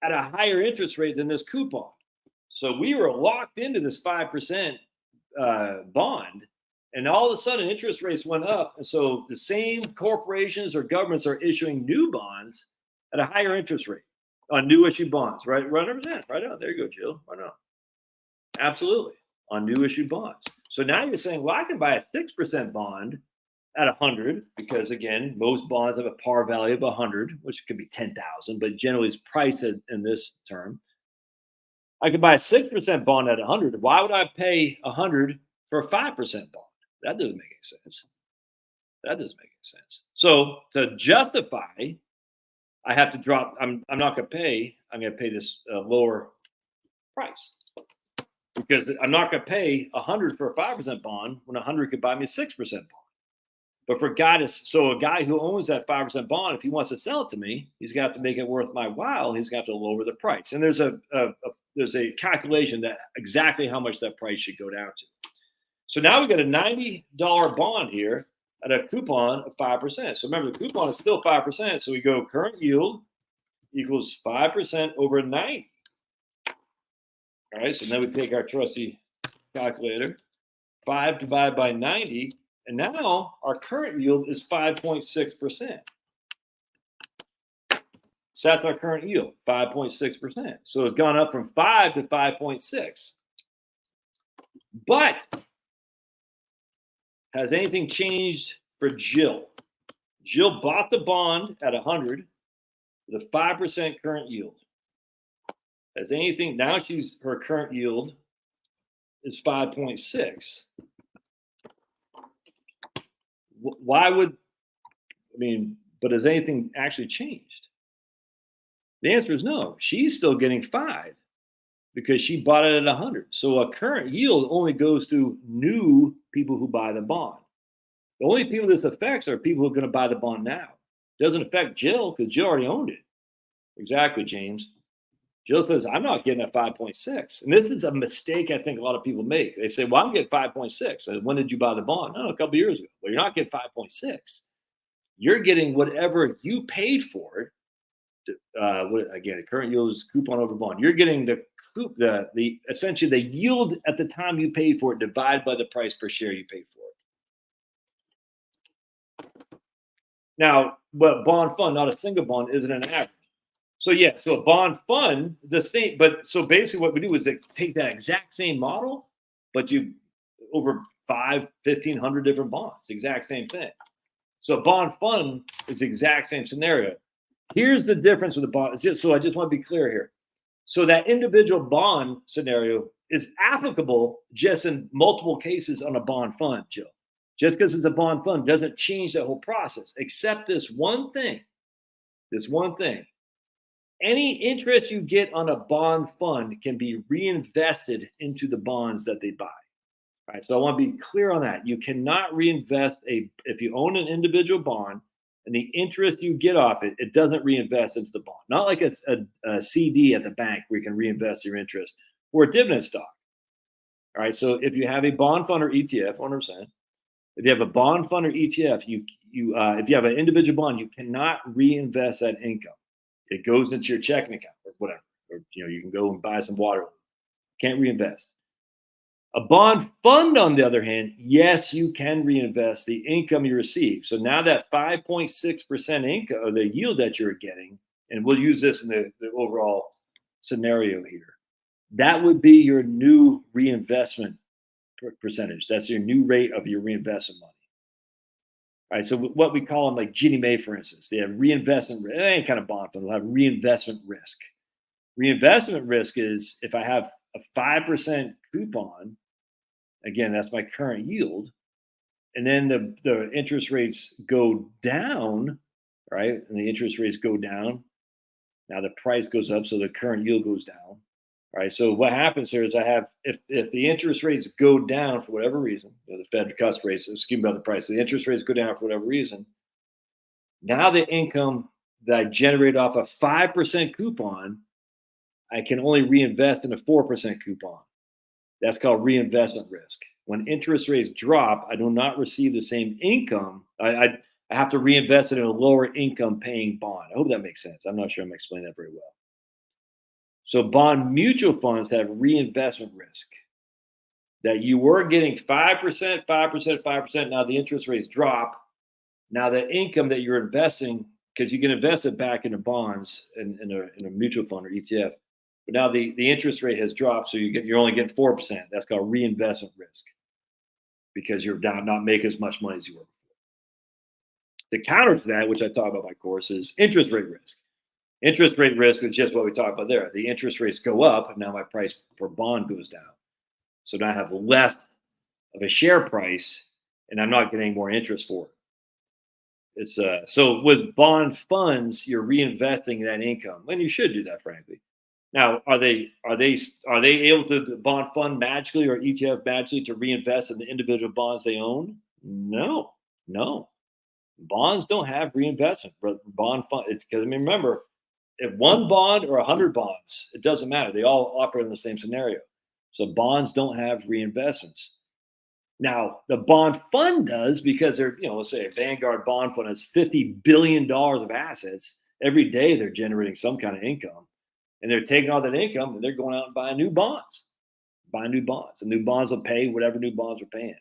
at a higher interest rate than this coupon. So we were locked into this 5% bond, and all of a sudden interest rates went up. And so the same corporations or governments are issuing new bonds at a higher interest rate on new issue bonds, right? 100%. Right on. There you go, Jill. Right on. Absolutely. On new issue bonds. So now you're saying, well, I can buy a 6% bond at 100 because, again, most bonds have a par value of 100, which could be 10,000, but generally it's priced in this term. I could buy a 6% bond at 100. Why would I pay 100 for a 5% bond? That doesn't make any sense. So to justify, I have to drop. I'm not going to pay. I'm going to pay this lower price because I'm not going to pay 100 for a 5% bond when 100 could buy me a 6% bond. But for a guy who owns that 5% bond, if he wants to sell it to me, he's got to make it worth my while. He's got to lower the price. And there's a calculation that exactly how much that price should go down to. So now we got a $90 bond here at a coupon of 5%. So remember, the coupon is still 5%. So we go current yield equals 5% over 90. All right. So then we take our trusty calculator, 5 divided by 90. And now our current yield is 5.6%. So that's our current yield, 5.6%. So it's gone up from 5 to 5.6. But has anything changed for Jill? Jill bought the bond at 100 with a 5% current yield. Has anything, now her current yield is 5.6. But has anything actually changed? The answer is no. She's still getting 5 because she bought it at 100. So a current yield only goes to new people who buy the bond. The only people this affects are people who are going to buy the bond now. It doesn't affect Jill because Jill already owned it. Exactly, James. Jill says, I'm not getting a 5.6. And this is a mistake I think a lot of people make. They say, well, I'm getting 5.6. When did you buy the bond? No, a couple of years ago. Well, you're not getting 5.6. You're getting whatever you paid for it. Again, current yield is coupon over bond. You're getting essentially the yield at the time you paid for it divided by the price per share you paid for it. Now, but bond fund, not a single bond, isn't an average. So yeah, so a bond fund, the same, but so basically what we do is take that exact same model, but you over 1,500 different bonds, exact same thing. So a bond fund is the exact same scenario. Here's the difference with the bond. So I just want to be clear here. So that individual bond scenario is applicable just in multiple cases on a bond fund, Joe. Just because it's a bond fund doesn't change the whole process, except this one thing. This one thing. Any interest you get on a bond fund can be reinvested into the bonds that they buy. All right, so I want to be clear on that. You cannot reinvest if you own an individual bond and the interest you get off it, it doesn't reinvest into the bond. Not like a CD at the bank where you can reinvest your interest or a dividend stock. All right, so if you have a bond fund or ETF, 100%. If you have a bond fund or ETF, if you have an individual bond, you cannot reinvest that income. It goes into your checking account or whatever, or you can go and buy some water. Can't reinvest. A bond fund, on the other hand, yes, you can reinvest the income you receive. So now that 5.6% income, or the yield that you're getting, and we'll use this in the overall scenario here, that would be your new reinvestment percentage. That's your new rate of your reinvestment money. All right, so what we call them, like Ginnie Mae, for instance, they have reinvestment, any kind of bond fund will have reinvestment risk. Reinvestment risk is if I have a 5% coupon, again, that's my current yield, and then the interest rates go down, right? And the interest rates go down. Now the price goes up, so the current yield goes down, right? So what happens here is I have, if the interest rates go down for whatever reason, the Fed cuts rates, excuse me about the price, the interest rates go down for whatever reason, now the income that I generate off a 5% coupon, I can only reinvest in a 4% coupon. That's called reinvestment risk. When interest rates drop, I do not receive the same income. I have to reinvest it in a lower income paying bond. I hope that makes sense. I'm not sure I'm explaining that very well. So bond mutual funds have reinvestment risk. That you were getting 5%, 5%, 5%. Now the interest rates drop. Now the income that you're investing, because you can invest it back into bonds in a mutual fund or ETF. But now the interest rate has dropped, so you're only getting 4%. That's called reinvestment risk, because you're not making as much money as you were before. The counter to that, which I talk about in my course, is interest rate risk. Interest rate risk is just what we talked about there. The interest rates go up, and now my price per bond goes down. So now I have less of a share price, and I'm not getting more interest for it. It's so with bond funds, you're reinvesting that income, and you should do that, frankly. Now, are they able to bond fund magically or ETF magically to reinvest in the individual bonds they own? No. Bonds don't have reinvestment, but bond fund. Because remember, if one bond or 100 bonds, it doesn't matter. They all operate in the same scenario. So bonds don't have reinvestments. Now, the bond fund does, because they're, let's say a Vanguard bond fund has $50 billion of assets. Every day they're generating some kind of income. And they're taking all that income and they're going out and buying new bonds. And new bonds will pay whatever new bonds are paying.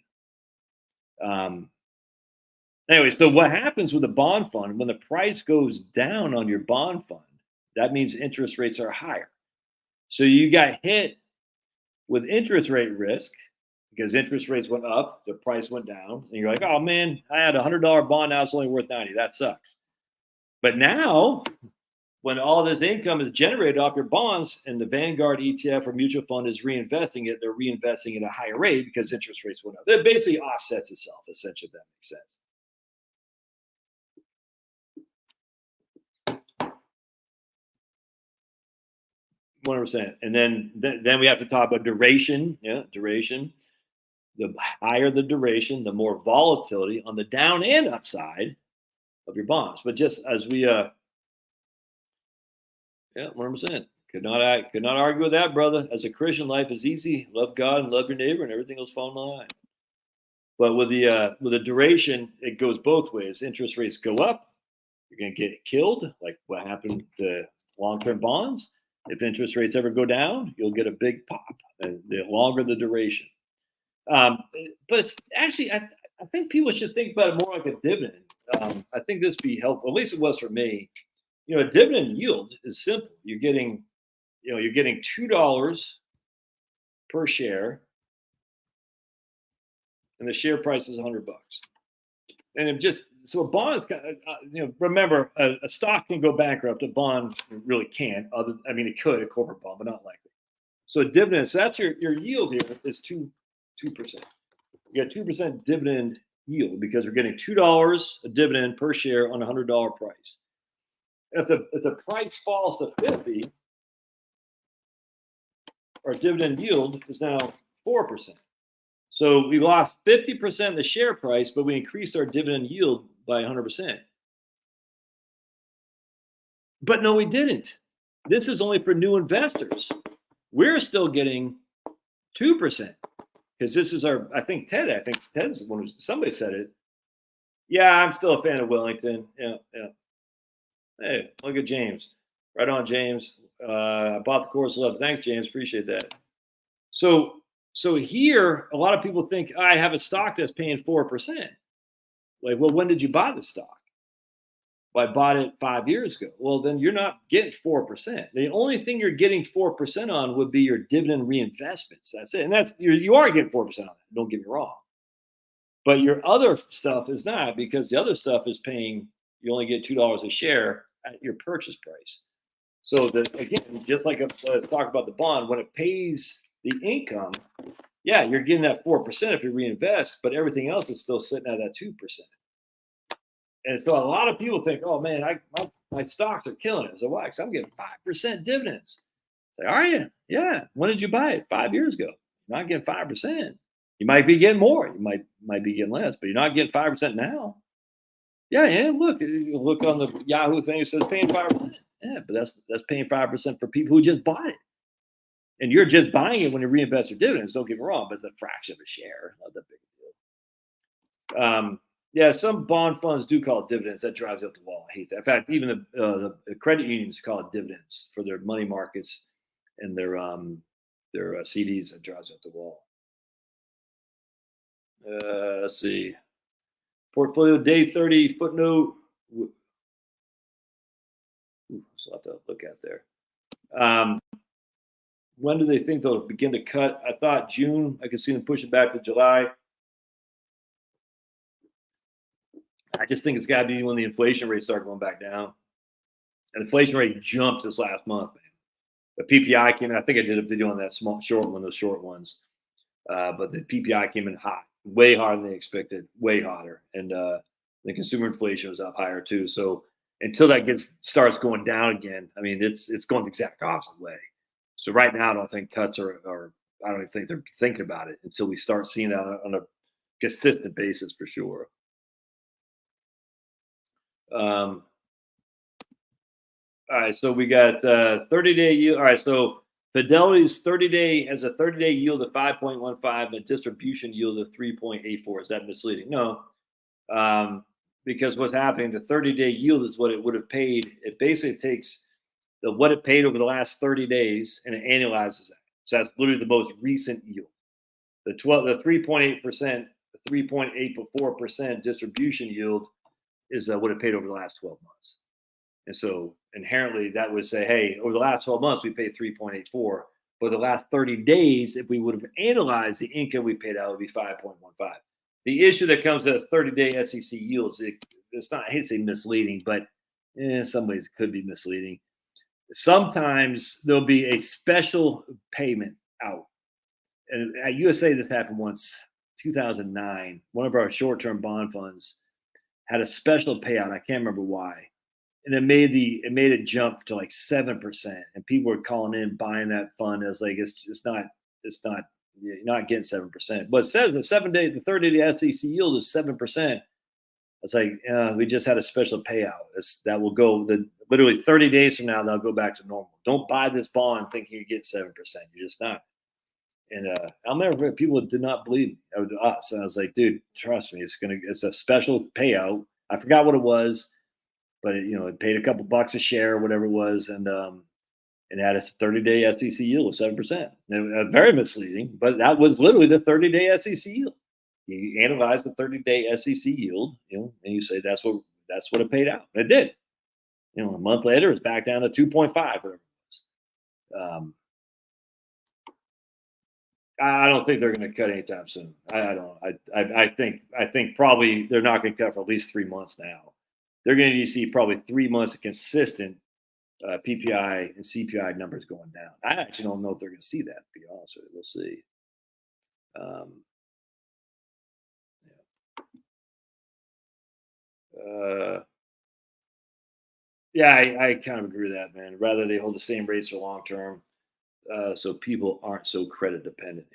Anyway, so what happens with a bond fund, when the price goes down on your bond fund, that means interest rates are higher. So you got hit with interest rate risk because interest rates went up, the price went down, and you're like, oh man, I had a $100 bond, now it's only worth 90. That sucks. But now, when all this income is generated off your bonds and the Vanguard ETF or mutual fund is reinvesting it, they're reinvesting at a higher rate because interest rates went up. It basically offsets itself, essentially, if that makes sense. 100%. And then we have to talk about duration. Yeah, duration. The higher the duration, the more volatility on the down and upside of your bonds. But just as we, 100%. Could not argue with that, brother. As a Christian, life is easy. Love God and love your neighbor, and everything else fall in line. But with the duration, it goes both ways. Interest rates go up, you're going to get killed, like what happened to long-term bonds. If interest rates ever go down, you'll get a big pop. The longer the duration. But it's actually, I think people should think about it more like a dividend. I think this would be helpful. At least it was for me. A dividend yield is simple. You're getting $2 per share, and the share price is $100. And it just so a bond is remember a stock can go bankrupt. A bond really can't. It could, a corporate bond, but not likely. So dividends. So that's your yield here is 2%. You got 2% dividend yield because we're getting $2 a dividend per share on a $100 price. If the price falls to 50, our dividend yield is now 4%. So we lost 50% in the share price, but we increased our dividend yield by 100%. But no, we didn't. This is only for new investors. We're still getting 2% because this is I think Ted's one who, somebody said it. Yeah, I'm still a fan of Wellington. Yeah. Hey, look at James. Right on, James. I bought the course 11. Thanks, James. Appreciate that. So here, a lot of people think I have a stock that's paying 4%. Like, well, when did you buy the stock? Well, I bought it 5 years ago. Well, then you're not getting 4%. The only thing you're getting 4% on would be your dividend reinvestments. That's it. And you are getting 4% on that. Don't get me wrong. But your other stuff is not, because the other stuff is paying, you only get $2 a share at your purchase price. So again, just like let's talk about the bond, when it pays the income, yeah, you're getting that 4% if you reinvest, but everything else is still sitting at that 2%. And so a lot of people think, oh man, my stocks are killing it. So why? Because I'm getting 5% dividends. Say, are you? Yeah. When did you buy it? 5 years ago. You're not getting 5%. You might be getting more. You might be getting less, but you're not getting 5% now. Yeah. Look on the Yahoo thing. It says paying 5%. Yeah, but that's paying 5% for people who just bought it. And you're just buying it when you reinvest your dividends. Don't get me wrong, but it's a fraction of a share. Not that big a deal. Yeah, some bond funds do call it dividends. That drives you up the wall. I hate that. In fact, even the credit unions call it dividends for their money markets and their CDs. That drives you up the wall. Let's see. Portfolio day 30 footnote. So I'll have to look at there. When do they think they'll begin to cut? I thought June. I could see them push it back to July. I just think it's got to be when the inflation rates start going back down. And inflation rate jumped this last month, man. The PPI came in. I think I did a video on that short one, those short ones. But the PPI came in hot, way hotter than they expected, way hotter. And the consumer inflation was up higher too. So until that starts going down again, I mean, it's going the exact opposite way. So right now, I don't think cuts are I don't even think they're thinking about it until we start seeing that on a consistent basis for sure. All right, so we got 30-day yield. All right, so Fidelity's 30-day has a 30-day yield of 5.15 and a distribution yield of 3.84. Is that misleading? No, because what's happening, the 30-day yield is what it would have paid. It basically takes what it paid over the last 30 days and it annualizes that. So that's literally the most recent yield. The 3.8%, the 3.84% distribution yield is what it paid over the last 12 months. And so inherently that would say, hey, over the last 12 months, we paid 3.84. But the last 30 days, if we would have analyzed the income we paid out, it would be 5.15. The issue that comes to 30-day SEC yields, it's not, I hate to say misleading, but in some ways it could be misleading. Sometimes there'll be a special payment out. And at USA, this happened once, 2009. One of our short-term bond funds had a special payout. I can't remember why. And it made it jump to like 7%. And people were calling in, buying that fund. I was like, it's not, you're not getting 7%. But it says the 30-day SEC yield is 7%. It's like, we just had a special payout. That will go literally 30 days from now, they'll go back to normal. Don't buy this bond thinking you get 7%. You're just not. And I remember people did not believe us. And I was like, dude, trust me, it's a special payout. I forgot what it was, but it paid a couple bucks a share or whatever it was. And it had a 30-day SEC yield of 7%. Very misleading, but that was literally the 30-day SEC yield. You analyze the 30-day SEC yield, and you say that's what it paid out. It did. A month later, it's back down to 2.5, whatever it was. I don't think they're going to cut anytime soon. I don't. I think probably they're not going to cut for at least 3 months now. They're going to need to see probably 3 months of consistent PPI and CPI numbers going down. I actually don't know if they're going to see that. To be honest with you, we'll see. Yeah, I kind of agree with that, man. Rather they hold the same rates for long term, so people aren't so credit dependent.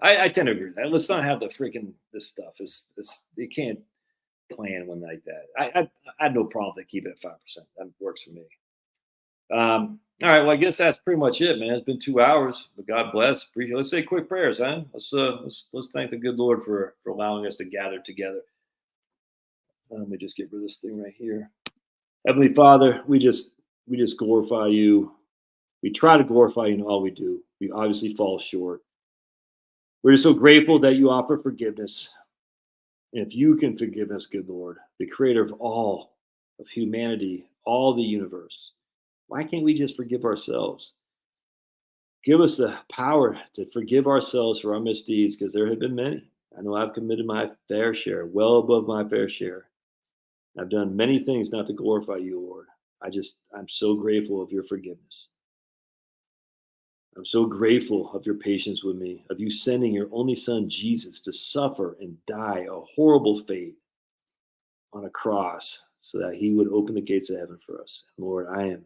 I tend to agree with that. Let's not have the freaking this stuff. It's you can't plan one like that. I had no problem if they keep it at 5%. That works for me. All right, well, I guess that's pretty much it, man. It's been 2 hours, but God bless. Appreciate. Let's say quick prayers, huh? Let's thank the good Lord for allowing us to gather together. Let me just get rid of this thing right here. Heavenly Father, we just glorify you. We try to glorify you in all we do. We obviously fall short. We're just so grateful that you offer forgiveness. And if you can forgive us, good Lord, the creator of all of humanity, all the universe, why can't we just forgive ourselves? Give us the power to forgive ourselves for our misdeeds, because there have been many. I know I've committed my fair share, well above my fair share. I've done many things not to glorify you, Lord. I'm so grateful of your forgiveness. I'm so grateful of your patience with me, of you sending your only son, Jesus, to suffer and die a horrible fate on a cross so that he would open the gates of heaven for us. Lord, I'm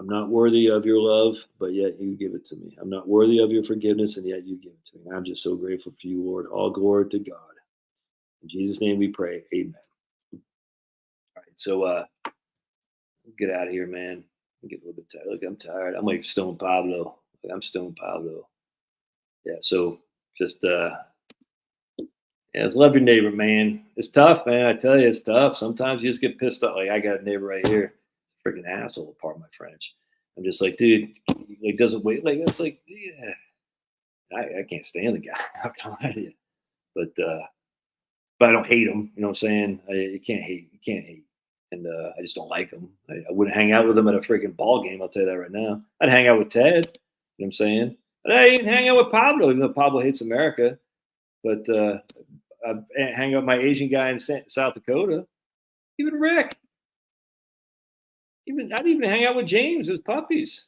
not worthy of your love, but yet you give it to me. I'm not worthy of your forgiveness, and yet you give it to me. I'm just so grateful for you, Lord. All glory to God. In Jesus' name we pray. Amen. All right, so get out of here, man. I get a little bit tired. Look, I'm tired. I'm like Stone Pablo. I'm Stone Pablo. Yeah, so just just love your neighbor, man. It's tough, man. I tell you, it's tough. Sometimes you just get pissed off. Like I got a neighbor right here, freaking asshole. Pardon my French. I'm just like, dude, like doesn't wait. Like it's like, yeah, I can't stand the guy. I'm not gonna lie to you, but I don't hate him. You know what I'm saying? You can't hate. You can't hate. And I just don't like him. I wouldn't hang out with him at a freaking ball game. I'll tell you that right now. I'd hang out with Ted. You know what I'm saying? But I didn't hang out with Pablo, even though Pablo hates America. But I hang out with my Asian guy in South Dakota. Even Rick. I'd even hang out with James, his puppies.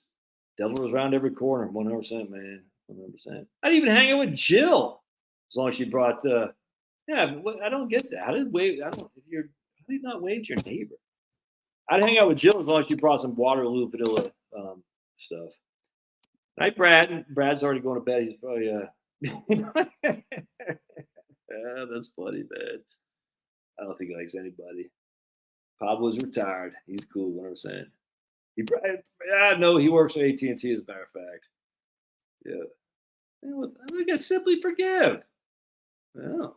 Devil was around every corner, 100%, man. 100%. I'd even hang out with Jill, as long as she brought. I don't get that. How did wave? I don't. If you're, how do you not wave to your neighbor? I'd hang out with Jill as long as she brought some Waterloo vanilla stuff. Night, Brad. Brad's already going to bed. He's probably yeah, that's funny, man. I don't think he likes anybody. Pablo's retired. He's cool, 100%. No, he works for AT&T, as a matter of fact. Yeah. We got simply forgive. Oh,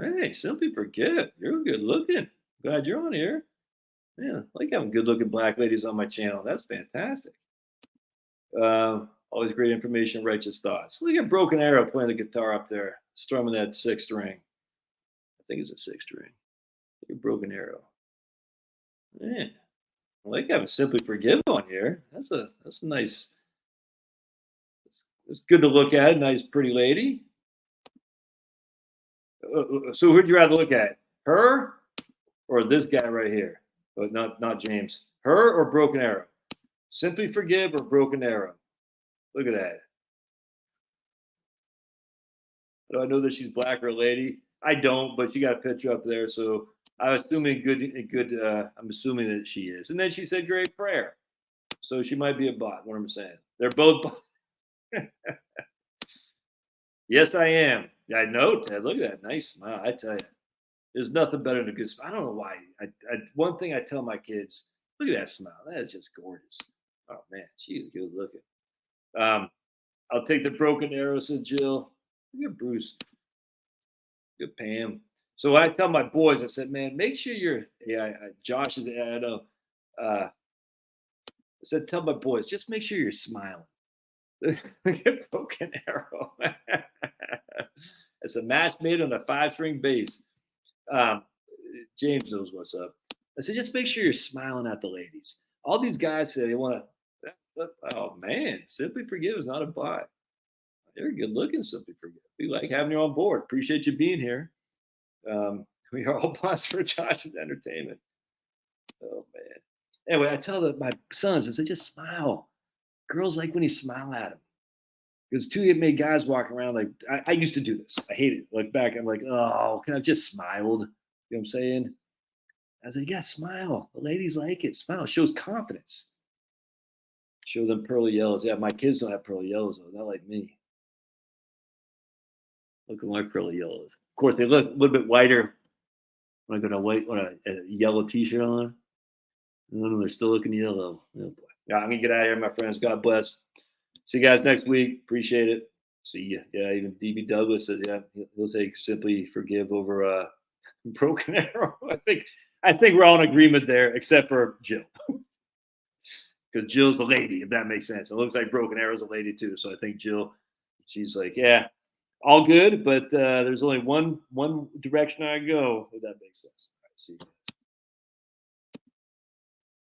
hey, simply forgive. You're good looking. Glad you're on here. Yeah, I like having good looking black ladies on my channel. That's fantastic. Always great information, righteous thoughts. Look at Broken Arrow playing the guitar up there, strumming that 6th string. I think it's a 6th string. Look at Broken Arrow. Man, I like having Simply Forgive on here. That's a nice. It's good to look at. Nice, pretty lady. So who'd you rather look at, her or this guy right here? But not James. Her or Broken Arrow? Simply Forgive or Broken Arrow? Look at that. Do I know that she's black or a lady? I don't, but she got a picture up there, so I'm assuming good. I'm assuming that she is. And then she said great prayer, so she might be a bot. What I'm saying, they're both. Yes, I am. I know, Ted. Look at that nice smile. I tell you, there's nothing better than a good smile. I don't know why. One thing I tell my kids: look at that smile. That is just gorgeous. Oh man, she's good looking. I'll take the Broken Arrow, said Jill. Look at Bruce. Good Pam. So I tell my boys, I said, man, make sure you're. Yeah, Josh is. I know. I said, tell my boys, just make sure you're smiling. Look at Broken Arrow. It's a match made on a 5-string bass. James knows what's up. I said, just make sure you're smiling at the ladies. All these guys say they want to. Oh man, Simply Forgive is not a bot. Very good looking, Simply Forgive. We like having you on board. Appreciate you being here. We are all blessed for Josh's entertainment. Oh, man. Anyway, I tell my sons, I say, just smile. Girls like when you smile at them. Because too many guys walk around like, I used to do this. I hate it. Like back, I'm like, oh, can I have just smiled? You know what I'm saying? I was like, yeah, smile. The ladies like it. Smile. It shows confidence. Show them pearly yellows. Yeah, my kids don't have pearly yellows, though. Not like me. Look at my pearly yellows. Of course, they look a little bit whiter when I got a yellow t-shirt on. No, they're still looking yellow. Oh, boy. Yeah, I'm going to get out of here, my friends. God bless. See you guys next week. Appreciate it. See you. Yeah, even DB Douglas says, yeah, he'll take Simply Forgive over Broken Arrow. I think we're all in agreement there, except for Jill. Because Jill's a lady, if that makes sense. It looks like Broken Arrow's a lady too. So I think Jill, she's like, yeah, all good, but there's only one direction I go, if that makes sense. All right, see you.